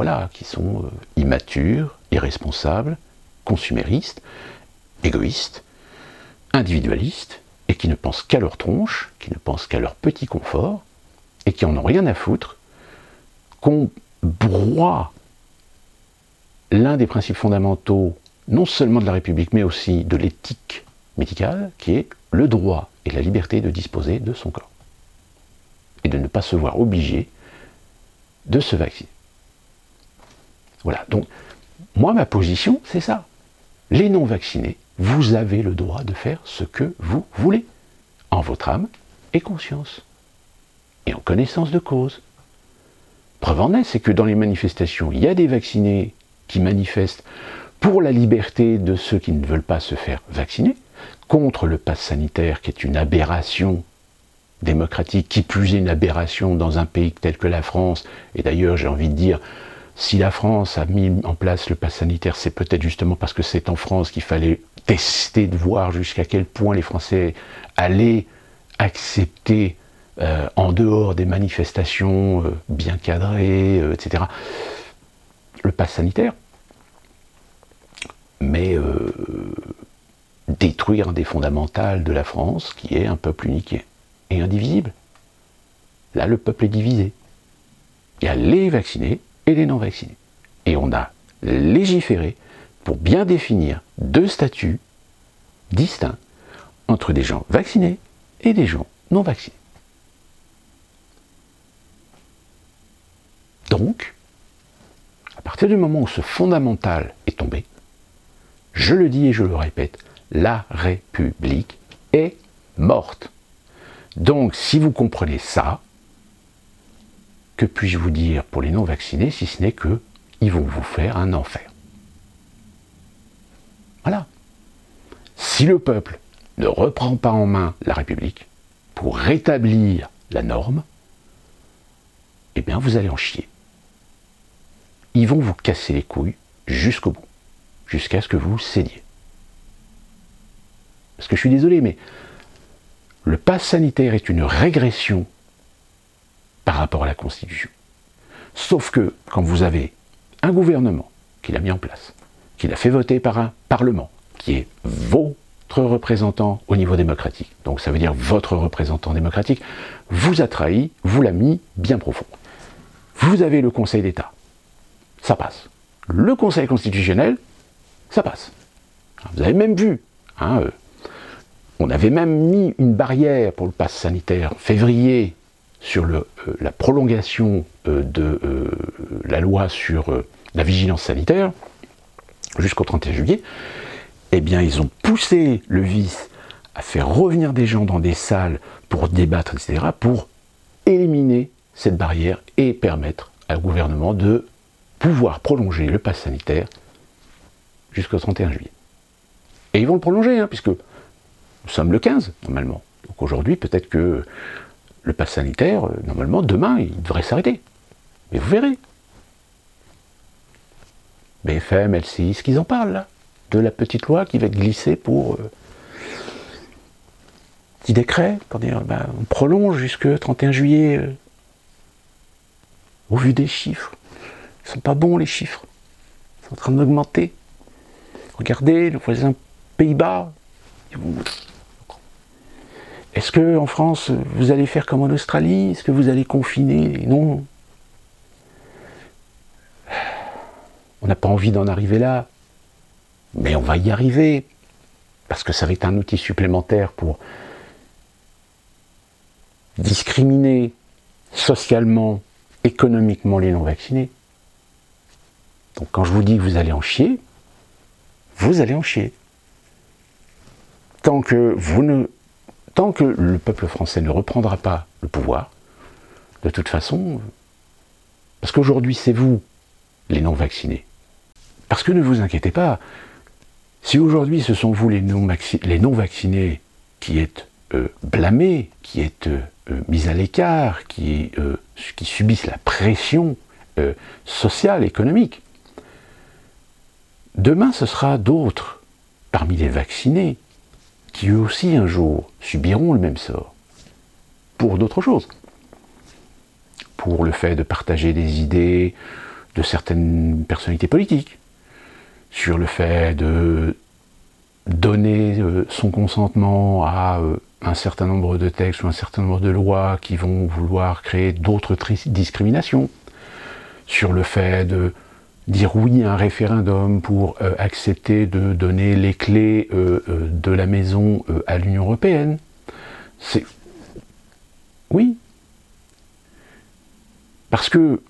immatures, irresponsables, consuméristes, égoïstes, individualistes, et qui ne pensent qu'à leur tronche, qui ne pensent qu'à leur petit confort, et qui en ont rien à foutre, qu'on broie l'un des principes fondamentaux, non seulement de la République, mais aussi de l'éthique médicale, qui est le droit et la liberté de disposer de son corps. Et de ne pas se voir obligé de se vacciner. Voilà, donc, moi, ma position, c'est ça. Les non-vaccinés, vous avez le droit de faire ce que vous voulez, en votre âme et conscience, et en connaissance de cause. Preuve en est, c'est que dans les manifestations, il y a des vaccinés qui manifestent pour la liberté de ceux qui ne veulent pas se faire vacciner, contre le pass sanitaire qui est une aberration démocratique, qui plus est une aberration dans un pays tel que la France. Et d'ailleurs, j'ai envie de dire, si la France a mis en place le pass sanitaire, c'est peut-être justement parce que c'est en France qu'il fallait tester, de voir jusqu'à quel point les Français allaient accepter, en dehors des manifestations bien cadrées, etc., le pass sanitaire. Mais détruire un des fondamentales de la France, qui est un peuple unique et indivisible. Là, le peuple est divisé. Il y a les vaccinés et les non-vaccinés. Et on a légiféré pour bien définir deux statuts distincts entre des gens vaccinés et des gens non vaccinés. Donc, à partir du moment où ce fondamental est tombé, je le dis et je le répète, la République est morte. Donc, si vous comprenez ça, que puis-je vous dire pour les non-vaccinés, si ce n'est qu'ils vont vous faire un enfer. Voilà. Si le peuple ne reprend pas en main la République pour rétablir la norme, eh bien vous allez en chier. Ils vont vous casser les couilles jusqu'au bout, jusqu'à ce que vous cédiez. Parce que je suis désolé, mais le pass sanitaire est une régression par rapport à la Constitution. Sauf que, quand vous avez un gouvernement qui l'a mis en place, qui l'a fait voter par un Parlement, qui est votre représentant au niveau démocratique, donc ça veut dire votre représentant démocratique, vous a trahi, vous l'a mis bien profond. Vous avez le Conseil d'État, ça passe. Le Conseil constitutionnel, ça passe. Vous avez même vu, on avait même mis une barrière pour le pass sanitaire en février sur la prolongation de la loi sur la vigilance sanitaire jusqu'au 31 juillet. Eh bien, ils ont poussé le vice à faire revenir des gens dans des salles pour débattre, etc., pour éliminer cette barrière et permettre au gouvernement de pouvoir prolonger le pass sanitaire jusqu'au 31 juillet. Et ils vont le prolonger, puisque nous sommes le 15, normalement. Donc aujourd'hui, peut-être que le pass sanitaire, normalement, demain, il devrait s'arrêter. Mais vous verrez. BFM, LCI, ce qu'ils en parlent, là, de la petite loi qui va être glissée pour petit décret, on prolonge jusqu'au 31 juillet. Au vu des chiffres, ils sont pas bons, les chiffres. Ils sont en train d'augmenter. Regardez, le voisin Pays-Bas. Est-ce que en France, vous allez faire comme en Australie? Est-ce que vous allez confiner? Non. On n'a pas envie d'en arriver là, mais on va y arriver, parce que ça va être un outil supplémentaire pour discriminer socialement, économiquement les non-vaccinés. Donc quand je vous dis que vous allez en chier, vous allez en chier. Tant que le peuple français ne reprendra pas le pouvoir, de toute façon, parce qu'aujourd'hui c'est vous, les non-vaccinés. Parce que ne vous inquiétez pas, si aujourd'hui ce sont vous les non-vaccinés qui êtes blâmés, qui êtes mis à l'écart, qui subissent la pression sociale, économique, demain ce sera d'autres, parmi les vaccinés, qui eux aussi un jour subiront le même sort, pour d'autres choses. Pour le fait de partager des idées de certaines personnalités politiques, sur le fait de donner son consentement à un certain nombre de textes ou un certain nombre de lois qui vont vouloir créer d'autres discriminations sur le fait de dire oui à un référendum pour accepter de donner les clés de la maison à l'Union européenne. C'est... Oui. Parce que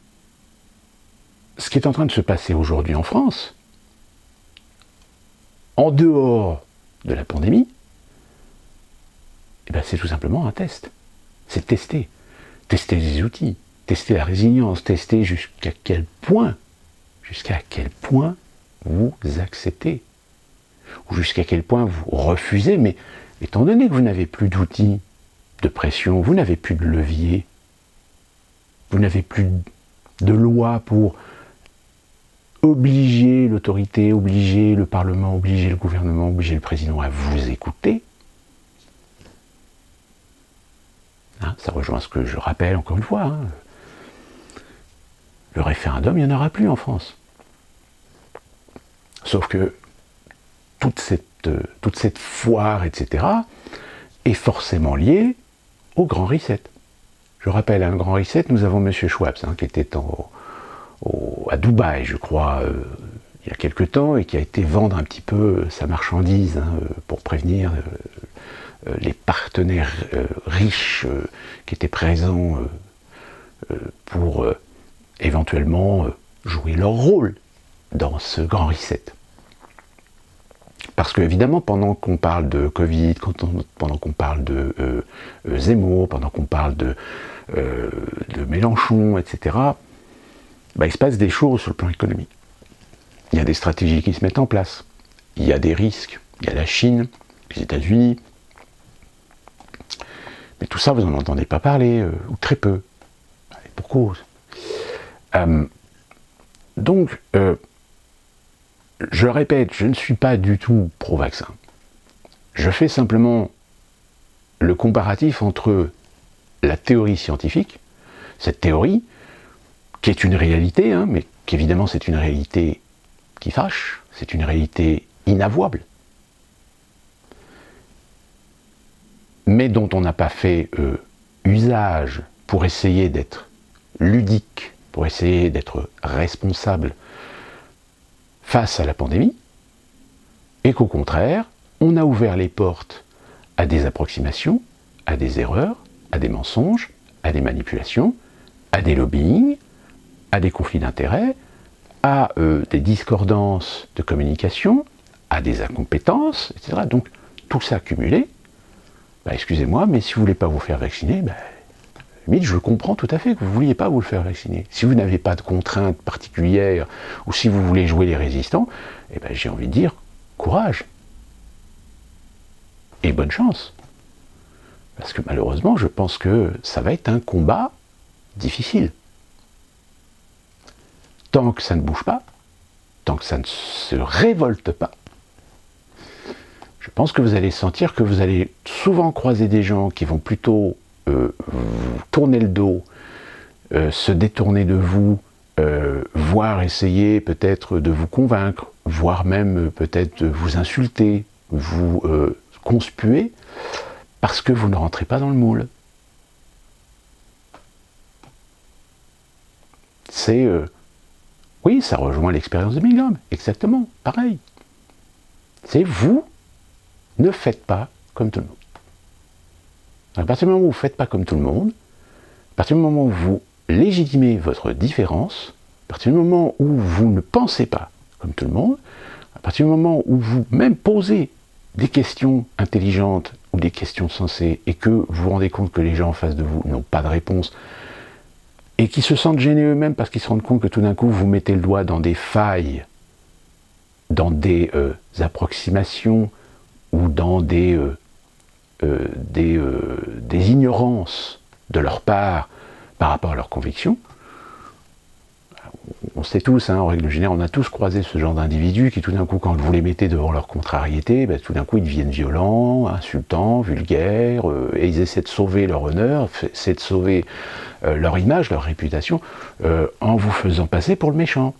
ce qui est en train de se passer aujourd'hui en France, en dehors de la pandémie, eh ben c'est tout simplement un test. C'est tester. Tester les outils, tester la résilience, tester jusqu'à quel point vous acceptez, ou jusqu'à quel point vous refusez, mais étant donné que vous n'avez plus d'outils de pression, vous n'avez plus de levier, vous n'avez plus de loi pour obliger l'autorité, obliger le Parlement, obliger le gouvernement, obliger le président à vous écouter. Hein, ça rejoint ce que je rappelle encore une fois. Hein. Le référendum, il n'y en aura plus en France. Sauf que toute cette foire, etc., est forcément liée au Grand Reset. Je rappelle, un Grand Reset, nous avons M. Schwab, hein, qui était à Dubaï, je crois, il y a quelque temps, et qui a été vendre un petit peu sa marchandise hein, pour prévenir les partenaires riches qui étaient présents pour éventuellement jouer leur rôle dans ce Grand Reset. Parce que, évidemment, pendant qu'on parle de Covid, pendant qu'on parle de Zemmour, pendant qu'on parle de Mélenchon, etc., il se passe des choses sur le plan économique. Il y a des stratégies qui se mettent en place. Il y a des risques. Il y a la Chine, les États-Unis. Mais tout ça, vous n'en entendez pas parler, ou très peu. Et pour cause. Donc, je répète, je ne suis pas du tout pro-vaccin. Je fais simplement le comparatif entre la théorie scientifique, cette théorie, qui est une réalité, hein, mais qu'évidemment c'est une réalité qui fâche, c'est une réalité inavouable, mais dont on n'a pas fait usage pour essayer d'être ludique, pour essayer d'être responsable face à la pandémie, et qu'au contraire, on a ouvert les portes à des approximations, à des erreurs, à des mensonges, à des manipulations, à des lobbying, à des conflits d'intérêts, à des discordances de communication, à des incompétences, etc. Donc tout ça cumulé, excusez-moi, mais si vous ne voulez pas vous faire vacciner, je comprends tout à fait que vous ne vouliez pas vous le faire vacciner. Si vous n'avez pas de contraintes particulières, ou si vous voulez jouer les résistants, j'ai envie de dire, courage. Et bonne chance. Parce que malheureusement, je pense que ça va être un combat difficile. Tant que ça ne bouge pas, tant que ça ne se révolte pas, je pense que vous allez sentir que vous allez souvent croiser des gens qui vont plutôt vous tourner le dos, se détourner de vous, voire essayer peut-être de vous convaincre, voire même peut-être de vous insulter, vous conspuer, parce que vous ne rentrez pas dans le moule. C'est... oui, ça rejoint l'expérience de Milgram, exactement, pareil. C'est vous, ne faites pas comme tout le monde. À partir du moment où vous ne faites pas comme tout le monde, à partir du moment où vous légitimez votre différence, à partir du moment où vous ne pensez pas comme tout le monde, à partir du moment où vous même posez des questions intelligentes ou des questions sensées et que vous vous rendez compte que les gens en face de vous n'ont pas de réponse et qui se sentent gênés eux-mêmes parce qu'ils se rendent compte que tout d'un coup vous mettez le doigt dans des failles, dans des approximations ou dans des ignorances de leur part par rapport à leurs convictions. On sait tous, hein, en règle générale, on a tous croisé ce genre d'individus qui tout d'un coup, quand vous les mettez devant leur contrariété, tout d'un coup ils deviennent violents, insultants, vulgaires, et ils essaient de sauver leur honneur, essaient de sauver leur image, leur réputation, en vous faisant passer pour le méchant.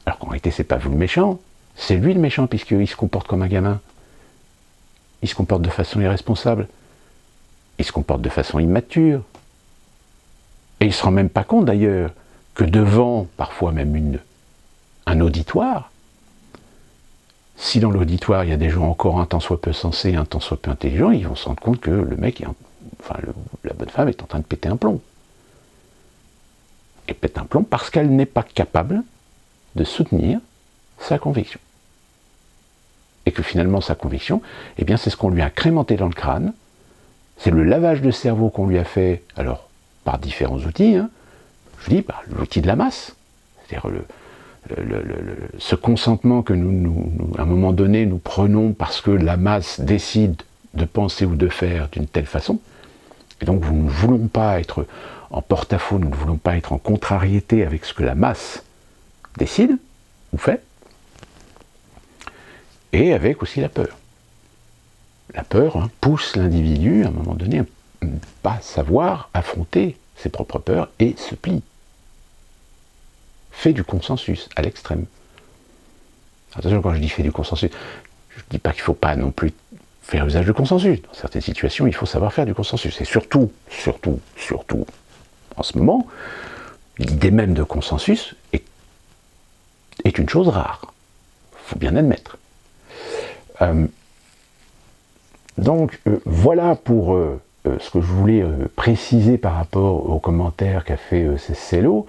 Alors qu'en réalité, c'est pas vous le méchant, c'est lui le méchant, puisqu'il se comporte comme un gamin. Il se comporte de façon irresponsable. il se comporte de façon immature. Et il ne se rend même pas compte d'ailleurs que devant, parfois même un auditoire, si dans l'auditoire il y a des gens encore un tant soit peu sensés, un tant soit peu intelligents, ils vont se rendre compte que le mec, la bonne femme est en train de péter un plomb. Et pète un plomb parce qu'elle n'est pas capable de soutenir sa conviction. Et que finalement sa conviction, eh bien c'est ce qu'on lui a crémenté dans le crâne, c'est le lavage de cerveau qu'on lui a fait, alors par différents outils, hein, je dis l'outil de la masse, c'est-à-dire ce consentement que à un moment donné, nous prenons parce que la masse décide de penser ou de faire d'une telle façon, et donc nous ne voulons pas être en porte-à-faux, nous ne voulons pas être en contrariété avec ce que la masse décide ou fait, et avec aussi la peur. La peur pousse l'individu, à un moment donné, à ne pas savoir affronter ses propres peurs et se plie. Fait du consensus à l'extrême. Attention, quand je dis fait du consensus, je ne dis pas qu'il ne faut pas non plus faire usage de consensus. Dans certaines situations, il faut savoir faire du consensus. Et surtout, en ce moment, l'idée même de consensus est une chose rare. Il faut bien admettre. Donc, voilà pour ce que je voulais préciser par rapport aux commentaires qu'a fait Cécelo.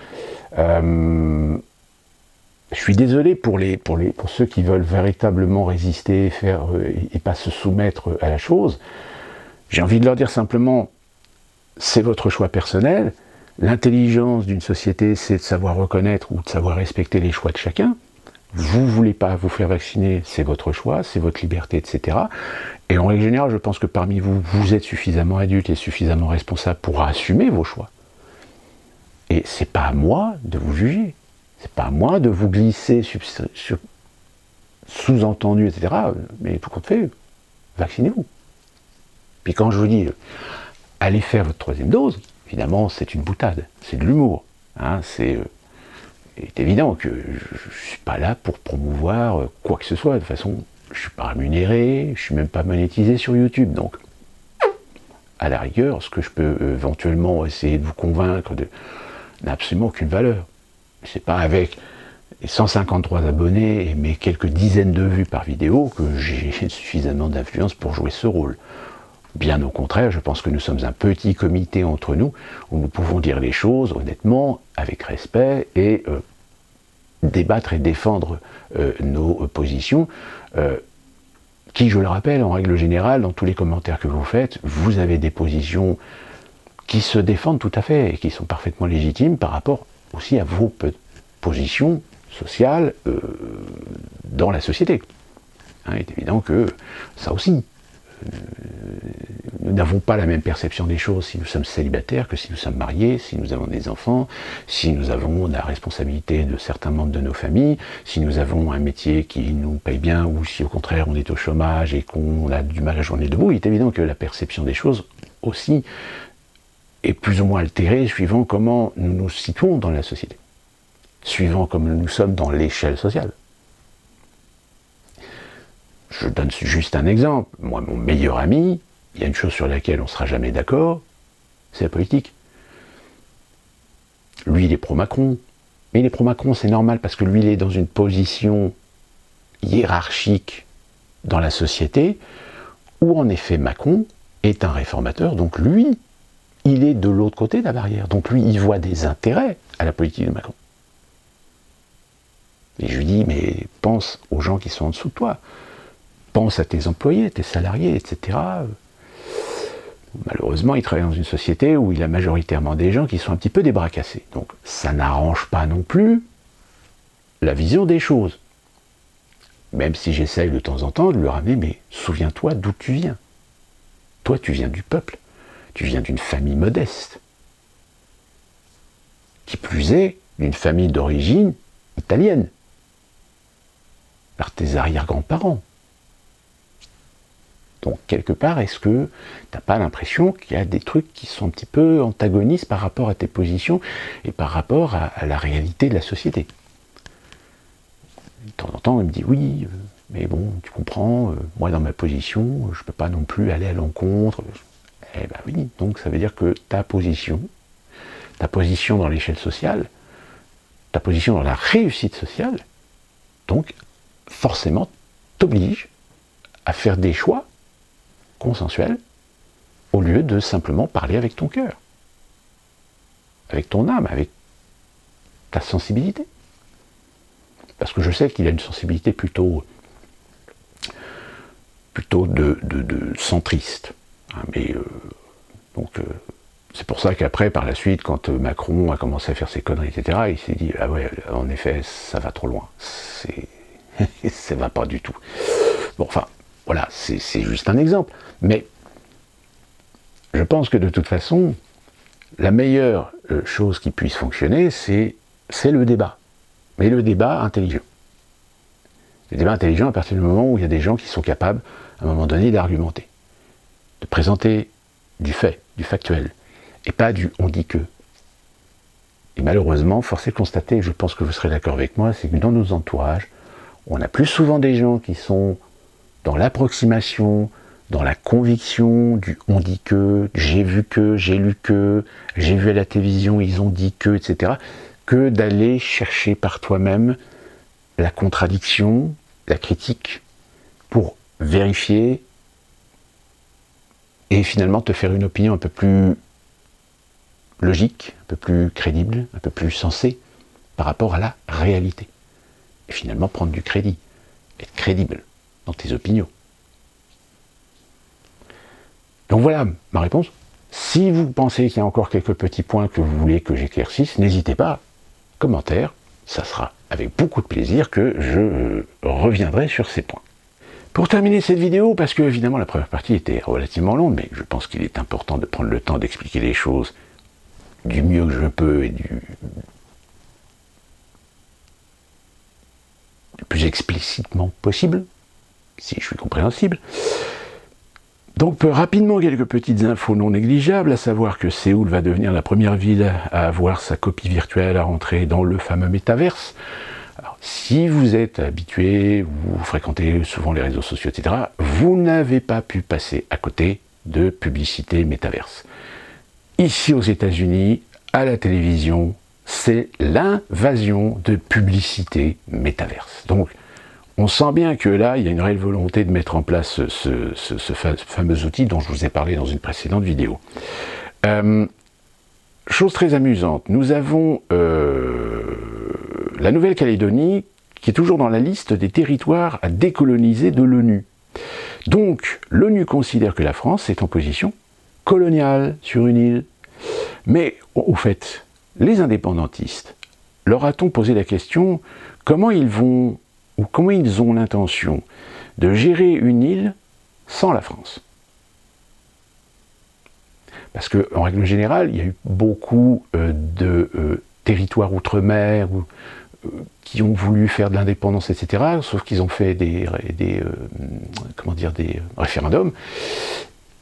Je suis désolé pour ceux qui veulent véritablement résister, et pas se soumettre à la chose. J'ai envie de leur dire simplement, c'est votre choix personnel. L'intelligence d'une société, c'est de savoir reconnaître ou de savoir respecter les choix de chacun. Vous ne voulez pas vous faire vacciner, c'est votre choix, c'est votre liberté, etc. Et en règle générale, je pense que parmi vous, vous êtes suffisamment adulte et suffisamment responsable pour assumer vos choix. Et c'est pas à moi de vous juger. C'est pas à moi de vous glisser sous-entendu, etc. Mais tout compte fait, vaccinez-vous. Puis quand je vous dis, allez faire votre 3e dose, évidemment, c'est une boutade, c'est de l'humour. Hein, c'est évident que je ne suis pas là pour promouvoir quoi que ce soit. De toute façon, je ne suis pas rémunéré, je ne suis même pas monétisé sur YouTube. Donc, à la rigueur, ce que je peux éventuellement essayer de vous convaincre n'a absolument aucune valeur. C'est pas avec les 153 abonnés et mes quelques dizaines de vues par vidéo que j'ai suffisamment d'influence pour jouer ce rôle. Bien au contraire, je pense que nous sommes un petit comité entre nous où nous pouvons dire les choses honnêtement, avec respect et débattre et défendre nos positions qui, je le rappelle, en règle générale, dans tous les commentaires que vous faites, vous avez des positions qui se défendent tout à fait et qui sont parfaitement légitimes par rapport aussi à vos positions sociales dans la société. Il est évident que ça aussi, nous n'avons pas la même perception des choses si nous sommes célibataires que si nous sommes mariés, si nous avons des enfants, si nous avons la responsabilité de certains membres de nos familles, si nous avons un métier qui nous paye bien ou si au contraire on est au chômage et qu'on a du mal à joindre debout. Il est évident que la perception des choses aussi est plus ou moins altérée suivant comment nous nous situons dans la société, suivant comme nous sommes dans l'échelle sociale. Je donne juste un exemple. Moi, mon meilleur ami, il y a une chose sur laquelle on ne sera jamais d'accord, c'est la politique. Lui, il est pro-Macron. Mais il est pro-Macron, c'est normal, parce que lui, il est dans une position hiérarchique dans la société, où en effet Macron est un réformateur, donc lui, il est de l'autre côté de la barrière. Donc lui, il voit des intérêts à la politique de Macron. Et je lui dis, mais pense aux gens qui sont en dessous de toi. Pense à tes employés, tes salariés, etc. Malheureusement, il travaille dans une société où il a majoritairement des gens qui sont un petit peu des bras cassés. Donc ça n'arrange pas non plus la vision des choses. Même si j'essaye de temps en temps de lui ramener, mais souviens-toi d'où tu viens. Toi, tu viens du peuple. Tu viens d'une famille modeste. Qui plus est, d'une famille d'origine italienne. Par tes arrière-grands-parents. Donc, quelque part, est-ce que tu n'as pas l'impression qu'il y a des trucs qui sont un petit peu antagonistes par rapport à tes positions et par rapport à la réalité de la société? De temps en temps, il me dit, oui, mais bon, tu comprends, moi dans ma position, je ne peux pas non plus aller à l'encontre. Eh bien oui, donc ça veut dire que ta position dans l'échelle sociale, ta position dans la réussite sociale, donc forcément t'oblige à faire des choix consensuels au lieu de simplement parler avec ton cœur, avec ton âme, avec ta sensibilité. Parce que je sais qu'il a une sensibilité plutôt de centriste. Hein, mais c'est pour ça qu'après, par la suite, quand Macron a commencé à faire ses conneries, etc., il s'est dit, ah ouais, en effet, ça va trop loin. Ça va pas du tout. Bon, enfin, voilà, c'est juste un exemple. Mais je pense que de toute façon, la meilleure chose qui puisse fonctionner, c'est le débat. Mais le débat intelligent. Le débat intelligent à partir du moment où il y a des gens qui sont capables, à un moment donné, d'argumenter, de présenter du fait, du factuel, et pas du on dit que. Et malheureusement, force est de constater, et je pense que vous serez d'accord avec moi, c'est que dans nos entourages, on a plus souvent des gens qui sont dans l'approximation, dans la conviction du on dit que, j'ai vu que, j'ai lu que, j'ai vu à la télévision, ils ont dit que, etc., que d'aller chercher par toi-même la contradiction, la critique, pour vérifier et finalement te faire une opinion un peu plus logique, un peu plus crédible, un peu plus sensée par rapport à la réalité. Et finalement prendre du crédit, être crédible dans tes opinions. Donc voilà ma réponse. Si vous pensez qu'il y a encore quelques petits points que vous voulez que j'éclaircisse, n'hésitez pas, commentaire, ça sera avec beaucoup de plaisir que je reviendrai sur ces points. Pour terminer cette vidéo, parce que évidemment la première partie était relativement longue, mais je pense qu'il est important de prendre le temps d'expliquer les choses du mieux que je peux et du plus explicitement possible, si je suis compréhensible. Donc rapidement quelques petites infos non négligeables, à savoir que Séoul va devenir la première ville à avoir sa copie virtuelle à rentrer dans le fameux métaverse. Alors, si vous êtes habitué, vous fréquentez souvent les réseaux sociaux, etc., vous n'avez pas pu passer à côté de publicité métaverse. Ici aux États-Unis, à la télévision, c'est l'invasion de publicité métaverse. Donc, on sent bien que là, il y a une réelle volonté de mettre en place ce fameux outil dont je vous ai parlé dans une précédente vidéo. Chose très amusante, nous avons la Nouvelle-Calédonie qui est toujours dans la liste des territoires à décoloniser de l'ONU. Donc, l'ONU considère que la France est en position coloniale sur une île. Mais, au fait, les indépendantistes, leur a-t-on posé la question comment ils vont ou comment ils ont l'intention de gérer une île sans la France? Parce qu'en règle générale, il y a eu beaucoup de territoires outre-mer qui ont voulu faire de l'indépendance, etc., sauf qu'ils ont fait des référendums.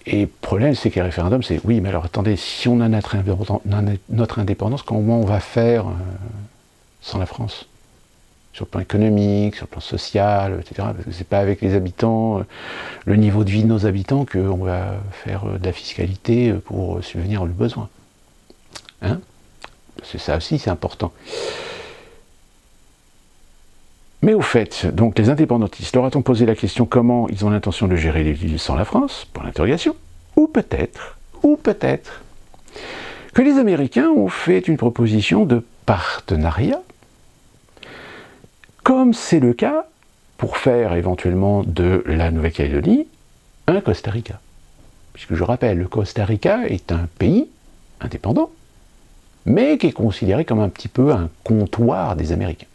Et le problème, c'est que les référendums, c'est oui, mais alors attendez, si on a notre indépendance, comment on va faire sans la France? Sur le plan économique, sur le plan social, etc. Parce que c'est pas avec les habitants, le niveau de vie de nos habitants qu'on va faire de la fiscalité pour subvenir aux besoins. Hein? C'est ça aussi, c'est important. Mais au fait, donc les indépendantistes, leur a-t-on posé la question comment ils ont l'intention de gérer les îles sans la France, pour l'interrogation, ou peut-être que les Américains ont fait une proposition de partenariat, comme c'est le cas pour faire éventuellement de la Nouvelle-Calédonie un Costa Rica. Puisque je rappelle, le Costa Rica est un pays indépendant, mais qui est considéré comme un petit peu un comptoir des Américains.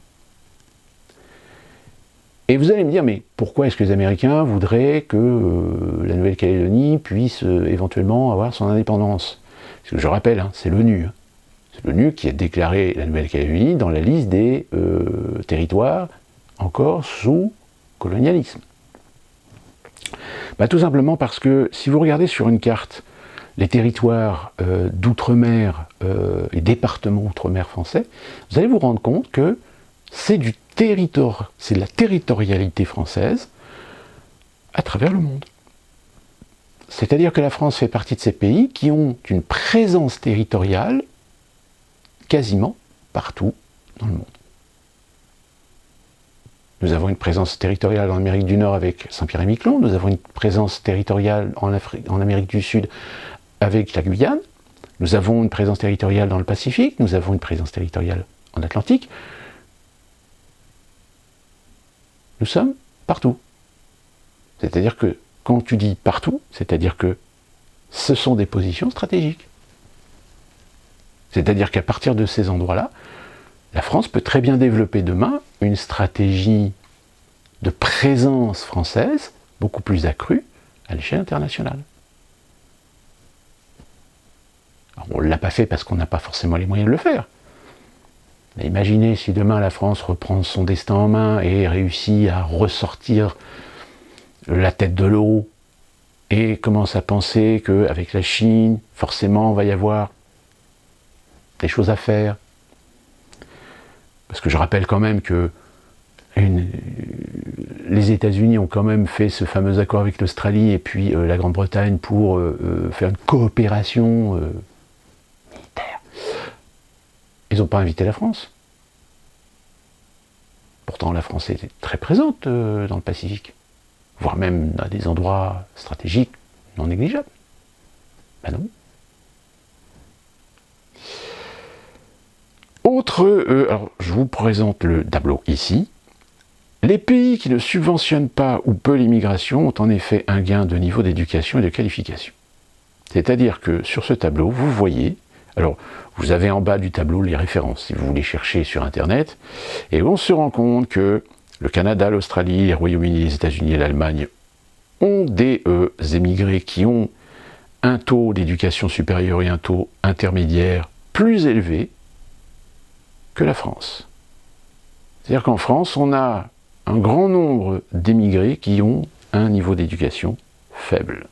Et vous allez me dire, mais pourquoi est-ce que les Américains voudraient que la Nouvelle-Calédonie puisse éventuellement avoir son indépendance? Parce que je rappelle, hein, c'est l'ONU. Hein. C'est l'ONU qui a déclaré la Nouvelle-Calédonie dans la liste des territoires encore sous colonialisme. Bah, tout simplement parce que si vous regardez sur une carte les territoires d'outre-mer, les départements outre-mer français, vous allez vous rendre compte que c'est de la territorialité française à travers le monde. c'est-à-dire que la France fait partie de ces pays qui ont une présence territoriale quasiment partout dans le monde. Nous avons une présence territoriale en Amérique du Nord avec Saint-Pierre-et-Miquelon, nous avons une présence territoriale en Amérique du Sud avec la Guyane, nous avons une présence territoriale dans le Pacifique, nous avons une présence territoriale en Atlantique. Nous sommes partout. C'est-à-dire que, quand tu dis partout, c'est-à-dire que ce sont des positions stratégiques. C'est-à-dire qu'à partir de ces endroits-là, la France peut très bien développer demain une stratégie de présence française beaucoup plus accrue à l'échelle internationale. Alors, on ne l'a pas fait parce qu'on n'a pas forcément les moyens de le faire. Mais imaginez si demain la France reprend son destin en main et réussit à ressortir la tête de l'eau et commence à penser qu'avec la Chine, forcément, il va y avoir des choses à faire. Parce que je rappelle quand même que les États-Unis ont quand même fait ce fameux accord avec l'Australie et puis la Grande-Bretagne pour faire une coopération militaire. Ils n'ont pas invité la France. Pourtant, la France était très présente dans le Pacifique, voire même dans des endroits stratégiques non négligeables. Ben non. Alors je vous présente le tableau ici. Les pays qui ne subventionnent pas ou peu l'immigration ont en effet un gain de niveau d'éducation et de qualification. C'est-à-dire que sur ce tableau, vous voyez, alors vous avez en bas du tableau les références, si vous voulez chercher sur Internet, et on se rend compte que le Canada, l'Australie, les Royaumes-Unis, les États-Unis et l'Allemagne ont des émigrés qui ont un taux d'éducation supérieure et un taux intermédiaire plus élevé que la France. C'est-à-dire qu'en France, on a un grand nombre d'émigrés qui ont un niveau d'éducation faible.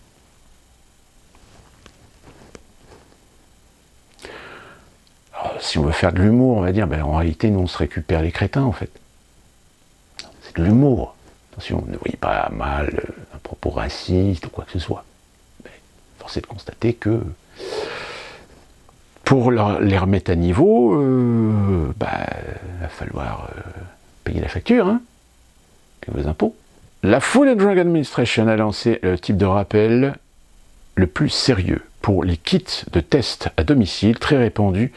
Alors, si on veut faire de l'humour, on va dire, ben, en réalité, nous, on se récupère les crétins, en fait. C'est de l'humour. Attention, ne voyez pas mal un propos raciste ou quoi que ce soit. Mais force est de constater que pour les remettre à niveau, il va falloir payer la facture, hein, et vos impôts. La Food and Drug Administration a lancé le type de rappel le plus sérieux pour les kits de tests à domicile très répandus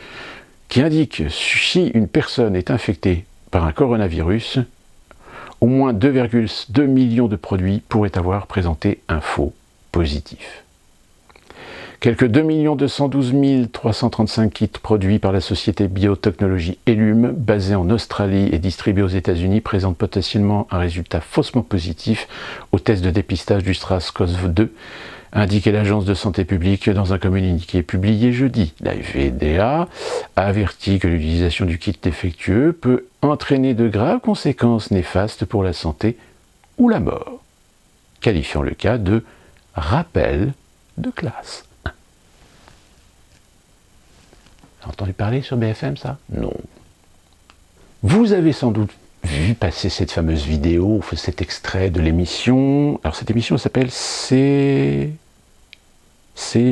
qui indiquent si une personne est infectée par un coronavirus, au moins 2,2 millions de produits pourraient avoir présenté un faux positif. Quelques 2 212 335 kits produits par la société biotechnologie Ellume, basée en Australie et distribuée aux États-Unis, présentent potentiellement un résultat faussement positif au test de dépistage du SARS-CoV-2, indiquait l'Agence de santé publique dans un communiqué publié jeudi. La FDA a averti que l'utilisation du kit défectueux peut entraîner de graves conséquences néfastes pour la santé ou la mort, qualifiant le cas de rappel de classe. Vous avez entendu parler sur BFM, ça? Non. Vous avez sans doute vu passer cette fameuse vidéo, cet extrait de l'émission. Alors cette émission s'appelle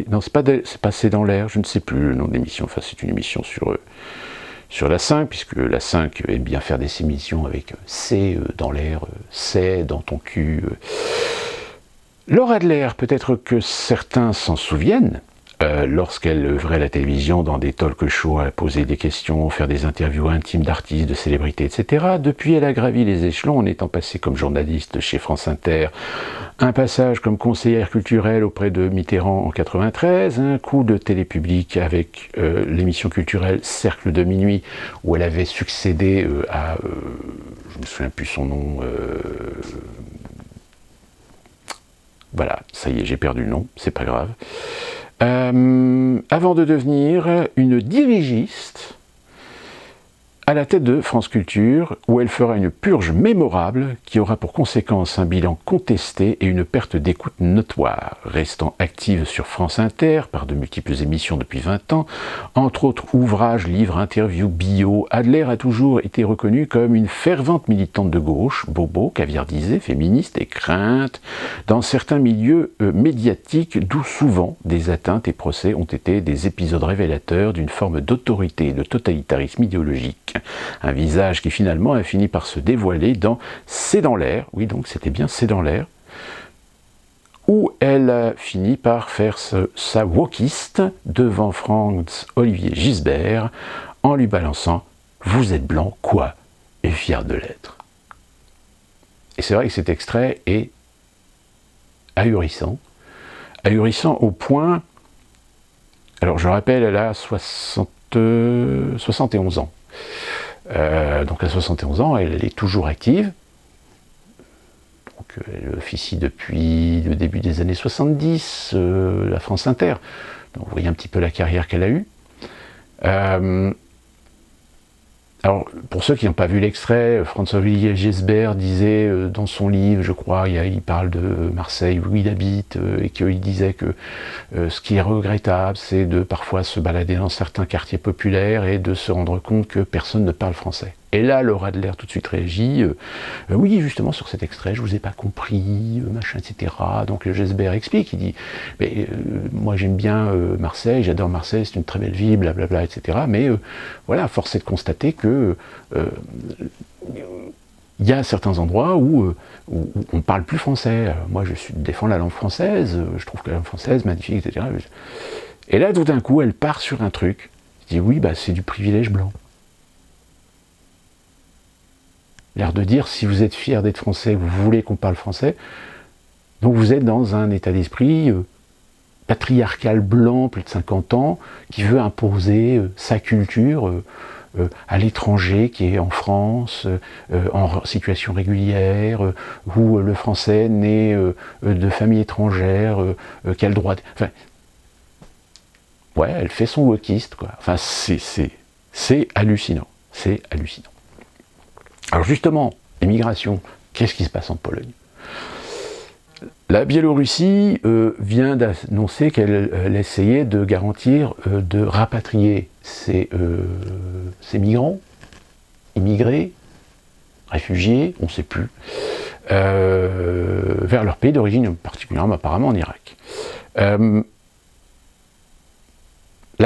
non, c'est pas C'est dans l'air, je ne sais plus le nom de l'émission. Enfin, c'est une émission sur la 5, puisque la 5 aime bien faire des émissions avec c'est dans l'air, c'est dans ton cul. Laura Adler, peut-être que certains s'en souviennent, lorsqu'elle œuvrait à la télévision dans des talk shows à poser des questions, faire des interviews intimes d'artistes, de célébrités, etc. Depuis, elle a gravi les échelons en étant passée comme journaliste chez France Inter, un passage comme conseillère culturelle auprès de Mitterrand en 93, un coup de télé publique avec l'émission culturelle Cercle de minuit, où elle avait succédé à... je me souviens plus son nom... voilà, ça y est, j'ai perdu le nom, c'est pas grave. Avant de devenir une dirigiste à la tête de France Culture, où elle fera une purge mémorable qui aura pour conséquence un bilan contesté et une perte d'écoute notoire. Restant active sur France Inter par de multiples émissions depuis 20 ans, entre autres ouvrages, livres, interviews, bio, Adler a toujours été reconnue comme une fervente militante de gauche, bobo, caviardisée, féministe et crainte dans certains milieux médiatiques, d'où souvent des atteintes et procès ont été des épisodes révélateurs d'une forme d'autorité et de totalitarisme idéologique. Un visage qui finalement a fini par se dévoiler dans C'est dans l'air, oui donc c'était bien C'est dans l'air, où elle a fini par faire sa wokiste devant Franz-Olivier Gisbert en lui balançant « Vous êtes blanc, quoi ? Et fier de l'être ». Et c'est vrai que cet extrait est ahurissant au point... Alors je rappelle, elle a 71 ans. Donc à 71 ans, elle est toujours active. Donc, elle officie depuis le début des années 70, la France Inter. Donc vous voyez un petit peu la carrière qu'elle a eue. Alors, pour ceux qui n'ont pas vu l'extrait, Franz-Olivier Gisbert disait dans son livre, je crois, il parle de Marseille où il habite, et qu'il disait que ce qui est regrettable, c'est de parfois se balader dans certains quartiers populaires et de se rendre compte que personne ne parle français. Et là, Laura Adler tout de suite réagit, oui, justement, sur cet extrait, je vous ai pas compris, machin, etc. Donc Gisbert explique, il dit, mais moi j'aime bien Marseille, j'adore Marseille, c'est une très belle ville, blablabla, etc. Mais voilà, force est de constater que il y a certains endroits où on parle plus français. Moi, je défends la langue française, je trouve que la langue française magnifique, etc. Et là, tout d'un coup, elle part sur un truc. Je dis oui, bah c'est du privilège blanc. L'air de dire, si vous êtes fier d'être français, vous voulez qu'on parle français, donc vous êtes dans un état d'esprit patriarcal blanc, plus de 50 ans, qui veut imposer sa culture à l'étranger, qui est en France, en situation régulière, où le français né de famille étrangère, qui a le droit... Enfin, ouais, elle fait son wokiste, quoi. Enfin, c'est hallucinant. C'est hallucinant. Alors justement, l'immigration, qu'est-ce qui se passe en Pologne? La Biélorussie vient d'annoncer qu'elle essayait de garantir de rapatrier ces migrants, immigrés, réfugiés, on ne sait plus, vers leur pays d'origine, particulièrement apparemment en Irak. La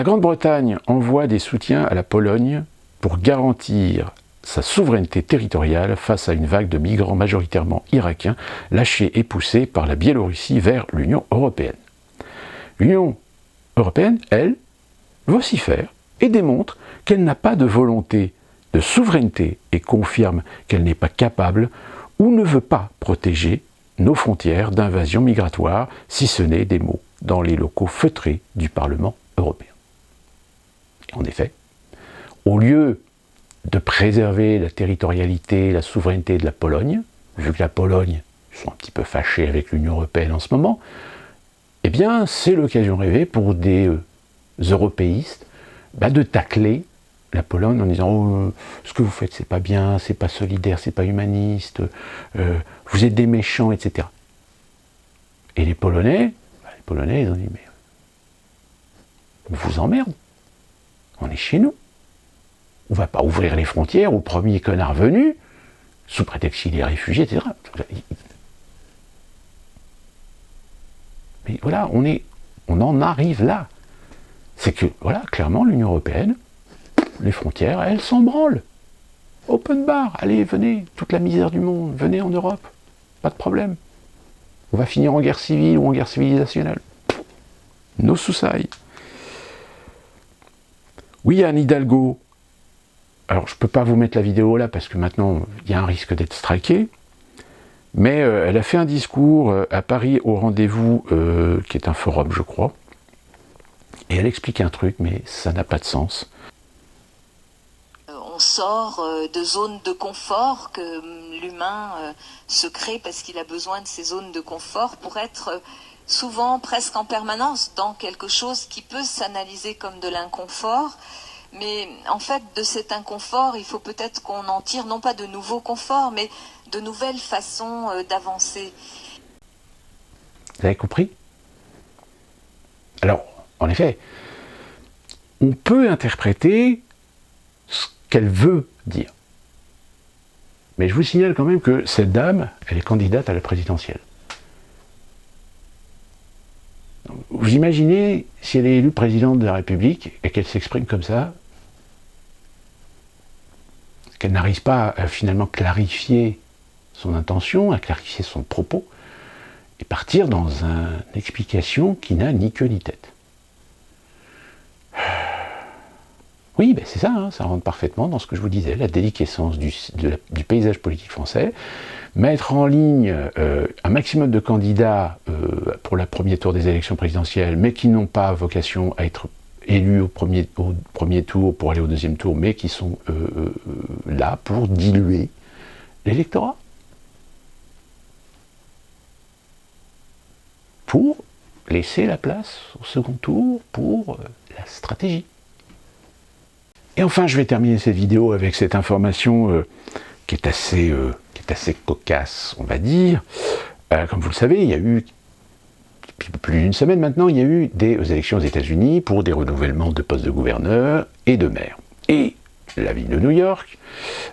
Grande-Bretagne envoie des soutiens à la Pologne pour garantir sa souveraineté territoriale face à une vague de migrants majoritairement irakiens lâchés et poussés par la Biélorussie vers l'Union européenne. L'Union européenne, elle, vocifère et démontre qu'elle n'a pas de volonté de souveraineté et confirme qu'elle n'est pas capable ou ne veut pas protéger nos frontières d'invasion migratoire, si ce n'est des mots dans les locaux feutrés du Parlement européen. Et en effet, au lieu de préserver la territorialité, la souveraineté de la Pologne, vu que la Pologne sont un petit peu fâchés avec l'Union européenne en ce moment, eh bien c'est l'occasion rêvée pour des européistes de tacler la Pologne en disant oh, ce que vous faites c'est pas bien, c'est pas solidaire, c'est pas humaniste, vous êtes des méchants, etc. Et les Polonais ils ont dit mais on vous emmerde, on est chez nous. On ne va pas ouvrir les frontières au premier connard venu, sous prétexte qu'il est réfugié, etc. Mais voilà, on en arrive là. C'est que, voilà, clairement, l'Union européenne, les frontières, elles s'en branlent. Open bar, allez, venez, toute la misère du monde, venez en Europe, pas de problème. On va finir en guerre civile ou en guerre civilisationnelle. No suicide. Oui, Anne Hidalgo. Alors, je ne peux pas vous mettre la vidéo là, parce que maintenant, il y a un risque d'être striké, mais elle a fait un discours à Paris au rendez-vous, qui est un forum, je crois, et elle explique un truc, mais ça n'a pas de sens. On sort de zones de confort que l'humain se crée parce qu'il a besoin de ces zones de confort pour être souvent, presque en permanence, dans quelque chose qui peut s'analyser comme de l'inconfort, Mais en fait, de cet inconfort, il faut peut-être qu'on en tire non pas de nouveaux conforts, mais de nouvelles façons d'avancer. Vous avez compris? Alors, en effet, on peut interpréter ce qu'elle veut dire. Mais je vous signale quand même que cette dame, elle est candidate à la présidentielle. Vous imaginez si elle est élue présidente de la République et qu'elle s'exprime comme ça, qu'elle n'arrive pas à finalement clarifier son intention, à clarifier son propos, et partir dans une explication qui n'a ni queue ni tête. Oui, ben c'est ça, hein, ça rentre parfaitement dans ce que je vous disais, la déliquescence du paysage politique français, mettre en ligne un maximum de candidats pour le premier tour des élections présidentielles, mais qui n'ont pas vocation à être élus au premier tour pour aller au deuxième tour, mais qui sont là pour diluer l'électorat. Pour laisser la place au second tour pour la stratégie. Et enfin, je vais terminer cette vidéo avec cette information qui est assez cocasse, on va dire. Comme vous le savez, il y a eu, depuis plus d'une semaine maintenant, il y a eu des élections aux États-Unis pour des renouvellements de postes de gouverneur et de maire. Et la ville de New York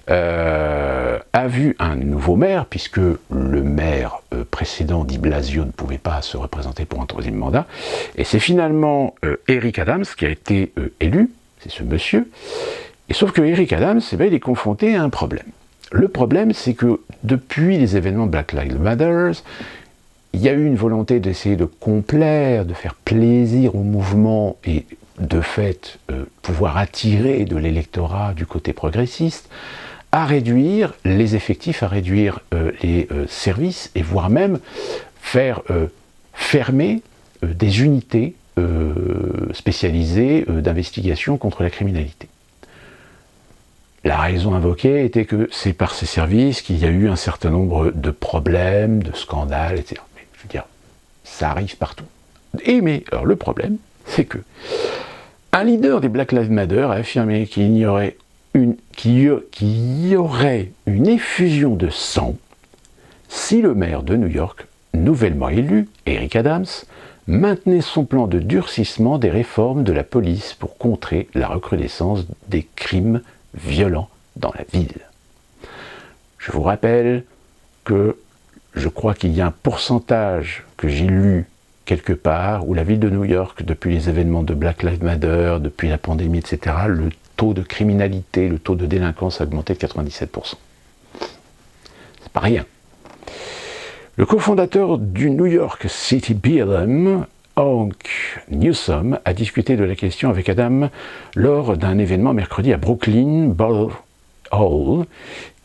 a vu un nouveau maire, puisque le maire précédent de Blasio ne pouvait pas se représenter pour un troisième mandat. Et c'est finalement Eric Adams qui a été élu. C'est ce monsieur. Et sauf que Eric Adams, il est confronté à un problème. Le problème, c'est que depuis les événements Black Lives Matter, il y a eu une volonté d'essayer de complaire, de faire plaisir au mouvement et de fait pouvoir attirer de l'électorat du côté progressiste, à réduire les effectifs, à réduire les services et voire même faire fermer des unités spécialisée d'investigation contre la criminalité. La raison invoquée était que c'est par ces services qu'il y a eu un certain nombre de problèmes, de scandales, etc. Mais je veux dire, ça arrive partout. Mais alors le problème, c'est que un leader des Black Lives Matter a affirmé qu'il y aurait une effusion de sang si le maire de New York, nouvellement élu, Eric Adams, maintenait son plan de durcissement des réformes de la police pour contrer la recrudescence des crimes violents dans la ville. Je vous rappelle que je crois qu'il y a un pourcentage que j'ai lu quelque part où la ville de New York, depuis les événements de Black Lives Matter, depuis la pandémie, etc., le taux de criminalité, le taux de délinquance a augmenté de 97%. C'est pas rien. Le cofondateur du New York City BLM, Hank Newsom, a discuté de la question avec Adam lors d'un événement mercredi à Brooklyn Borough Hall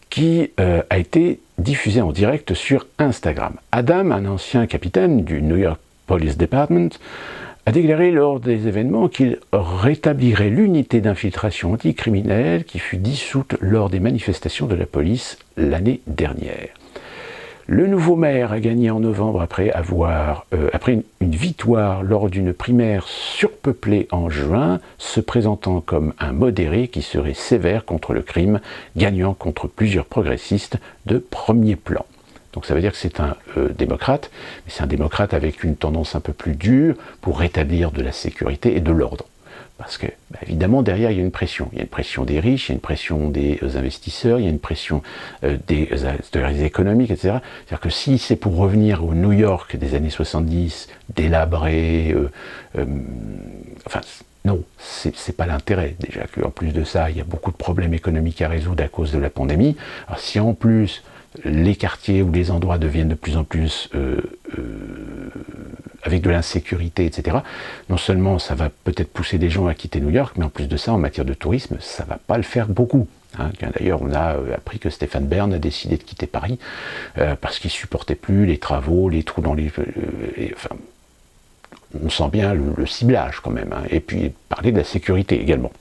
qui a été diffusé en direct sur Instagram. Adam, un ancien capitaine du New York Police Department, a déclaré lors des événements qu'il rétablirait l'unité d'infiltration anticriminelle qui fut dissoute lors des manifestations de la police l'année dernière. Le nouveau maire a gagné en novembre après une victoire lors d'une primaire surpeuplée en juin, se présentant comme un modéré qui serait sévère contre le crime, gagnant contre plusieurs progressistes de premier plan. Donc ça veut dire que c'est un démocrate, mais c'est un démocrate avec une tendance un peu plus dure pour rétablir de la sécurité et de l'ordre. Parce que, évidemment, derrière, il y a une pression. Il y a une pression des riches, il y a une pression des investisseurs, il y a une pression des acteurs économiques, etc. C'est-à-dire que si c'est pour revenir au New York des années 70, délabré, non, c'est pas l'intérêt. Déjà qu'en plus de ça, il y a beaucoup de problèmes économiques à résoudre à cause de la pandémie. Alors si en plus, les quartiers ou les endroits deviennent de plus en plus avec de l'insécurité, etc. Non seulement ça va peut-être pousser des gens à quitter New York, mais en plus de ça, en matière de tourisme, ça ne va pas le faire beaucoup. Hein. D'ailleurs, on a appris que Stéphane Bern a décidé de quitter Paris parce qu'il ne supportait plus les travaux, les trous dans les... on sent bien le ciblage quand même. Hein. Et puis, parler de la sécurité également.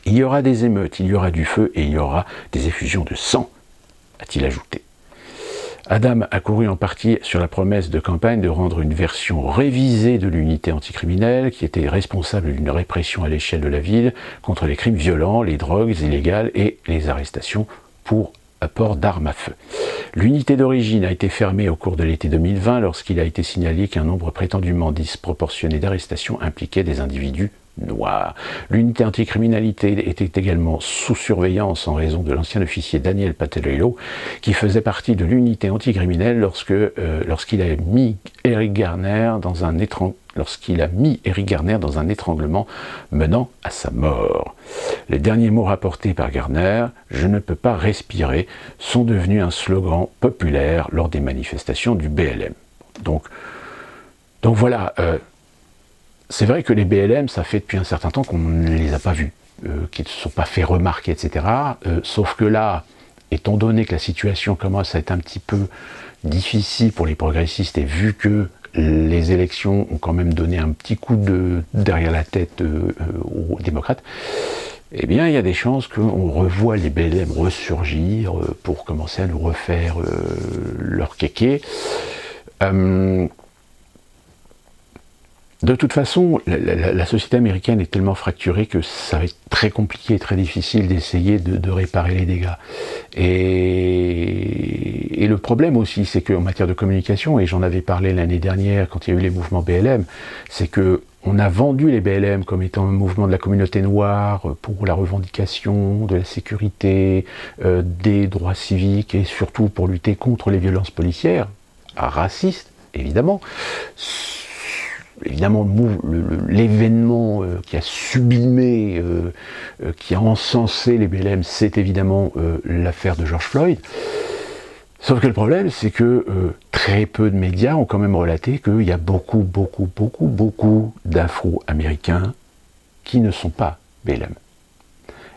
Il y aura des émeutes, il y aura du feu et il y aura des effusions de sang, a-t-il ajouté. Adam a couru en partie sur la promesse de campagne de rendre une version révisée de l'unité anticriminelle qui était responsable d'une répression à l'échelle de la ville contre les crimes violents, les drogues illégales et les arrestations pour port d'armes à feu. L'unité d'origine a été fermée au cours de l'été 2020 lorsqu'il a été signalé qu'un nombre prétendument disproportionné d'arrestations impliquait des individus noirs. L'unité anticriminalité était également sous surveillance en raison de l'ancien officier Daniel Patello, qui faisait partie de l'unité anticriminelle lorsqu'il a mis Eric Garner dans un étranglement menant à sa mort. Les derniers mots rapportés par Garner, « Je ne peux pas respirer », sont devenus un slogan populaire lors des manifestations du BLM. Donc voilà, c'est vrai que les BLM, ça fait depuis un certain temps qu'on ne les a pas vus, qu'ils ne se sont pas fait remarquer, etc. Sauf que là, étant donné que la situation commence à être un petit peu difficile pour les progressistes et vu que les élections ont quand même donné un petit coup derrière la tête aux démocrates, eh bien il y a des chances qu'on revoie les BLM ressurgir pour commencer à nous refaire leur kéké. De toute façon, la société américaine est tellement fracturée que ça va être très compliqué et très difficile d'essayer de réparer les dégâts. Et le problème aussi, c'est qu'en matière de communication, et j'en avais parlé l'année dernière quand il y a eu les mouvements BLM, c'est qu'on a vendu les BLM comme étant un mouvement de la communauté noire pour la revendication de la sécurité, des droits civiques et surtout pour lutter contre les violences policières, racistes, évidemment. Évidemment, l'événement qui a sublimé, qui a encensé les BLM, c'est évidemment l'affaire de George Floyd. Sauf que le problème, c'est que très peu de médias ont quand même relaté qu'il y a beaucoup d'Afro-Américains qui ne sont pas BLM.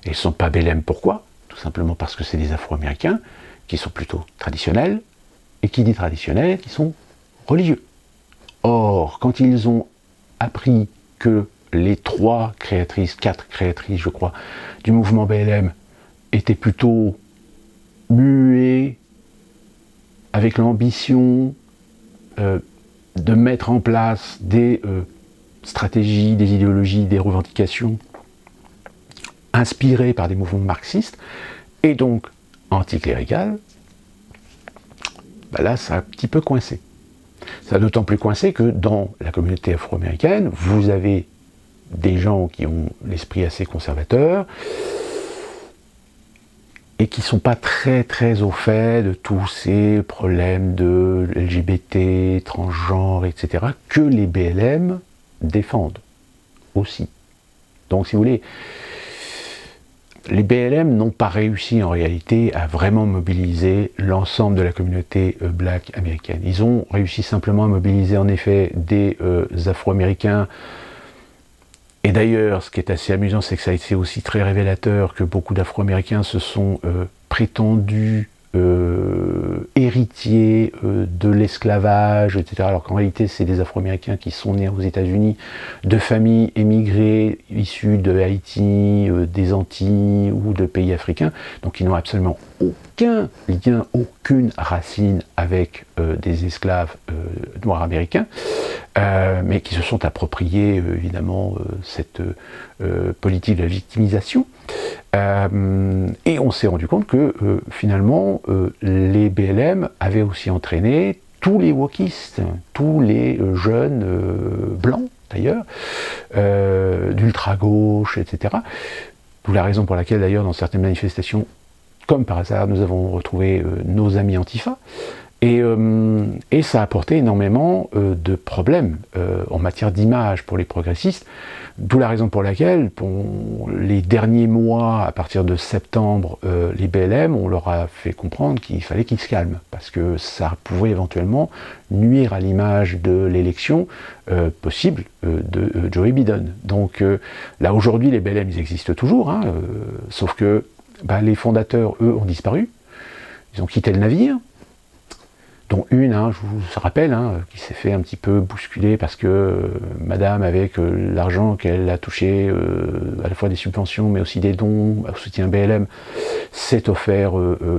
Et ils ne sont pas BLM pourquoi ? Tout simplement parce que c'est des Afro-Américains qui sont plutôt traditionnels, et qui dit traditionnels, qui sont religieux. Or, quand ils ont appris que les 4 créatrices, je crois, du mouvement BLM étaient plutôt muées, avec l'ambition de mettre en place des stratégies, des idéologies, des revendications inspirées par des mouvements marxistes, et donc anticléricales, là, ça a un petit peu coincé. Ça a d'autant plus coincé que dans la communauté afro-américaine, vous avez des gens qui ont l'esprit assez conservateur et qui ne sont pas très au fait de tous ces problèmes de LGBT, transgenre, etc., que les BLM défendent aussi. Donc, si vous voulez, les BLM n'ont pas réussi en réalité à vraiment mobiliser l'ensemble de la communauté black américaine. Ils ont réussi simplement à mobiliser en effet des Afro-Américains. Et d'ailleurs, ce qui est assez amusant, c'est que ça a été aussi très révélateur que beaucoup d'Afro-Américains se sont prétendus héritiers de l'esclavage, etc. Alors qu'en réalité, c'est des Afro-Américains qui sont nés aux États-Unis de familles émigrées issues de Haïti, des Antilles ou de pays africains. Donc, ils n'ont absolument aucun lien, aucune racine avec des esclaves noirs américains, mais qui se sont appropriés évidemment cette politique de la victimisation. Et on s'est rendu compte que finalement les BLM avaient aussi entraîné tous les wokistes, tous les jeunes blancs d'ailleurs, d'ultra-gauche, etc. D'où la raison pour laquelle d'ailleurs dans certaines manifestations, comme par hasard, nous avons retrouvé nos amis Antifa. Et ça a apporté énormément de problèmes en matière d'image pour les progressistes, d'où la raison pour laquelle, pour les derniers mois, à partir de septembre, les BLM, on leur a fait comprendre qu'il fallait qu'ils se calment, parce que ça pouvait éventuellement nuire à l'image de l'élection possible de Joe Biden. Donc là, aujourd'hui, les BLM, ils existent toujours, hein, sauf que les fondateurs, eux, ont disparu, ils ont quitté le navire. dont une, je vous rappelle, qui s'est fait un petit peu bousculer parce que madame, avec l'argent qu'elle a touché, à la fois des subventions, mais aussi des dons au soutien BLM, s'est offert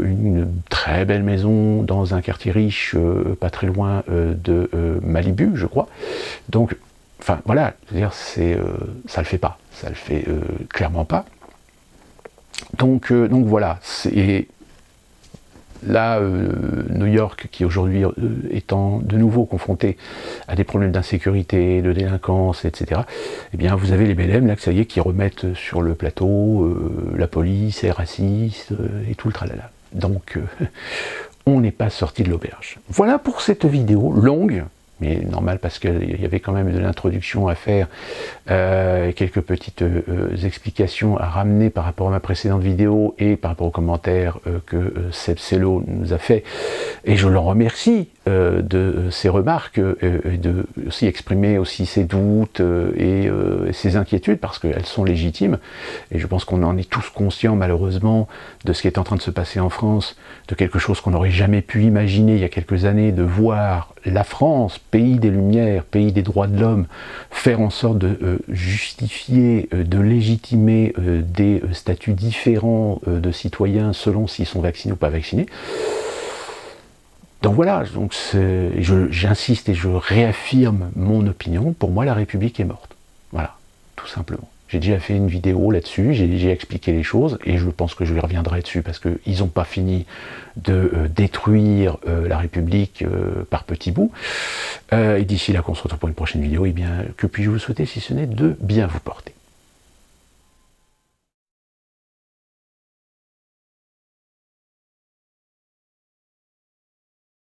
une très belle maison dans un quartier riche, pas très loin de Malibu, je crois. Donc, enfin, voilà, c'est-à-dire, ça le fait pas, ça le fait clairement pas. Donc voilà, c'est... Là, New York, qui aujourd'hui étant de nouveau confronté à des problèmes d'insécurité, de délinquance, etc., eh bien, vous avez les BLM, là, ça y est, qui remettent sur le plateau, la police est raciste, et tout le tralala. Donc, on n'est pas sorti de l'auberge. Voilà pour cette vidéo longue, mais normal parce qu'il y avait quand même de l'introduction à faire, quelques petites explications à ramener par rapport à ma précédente vidéo et par rapport aux commentaires que Seb Cello nous a fait, et je le remercie de ses remarques et de aussi exprimer aussi ses doutes et ses inquiétudes parce qu'elles sont légitimes, et je pense qu'on en est tous conscients malheureusement de ce qui est en train de se passer en France, de quelque chose qu'on n'aurait jamais pu imaginer il y a quelques années, de voir la France, pays des Lumières, pays des droits de l'homme, faire en sorte de justifier, de légitimer des statuts différents de citoyens selon s'ils sont vaccinés ou pas vaccinés. Donc voilà, j'insiste et je réaffirme mon opinion, pour moi la République est morte. Voilà, tout simplement. J'ai déjà fait une vidéo là-dessus, j'ai expliqué les choses, et je pense que je y reviendrai dessus, parce qu'ils n'ont pas fini de détruire la République par petits bouts. Et d'ici là qu'on se retrouve pour une prochaine vidéo, eh bien, que puis-je vous souhaiter si ce n'est de bien vous porter.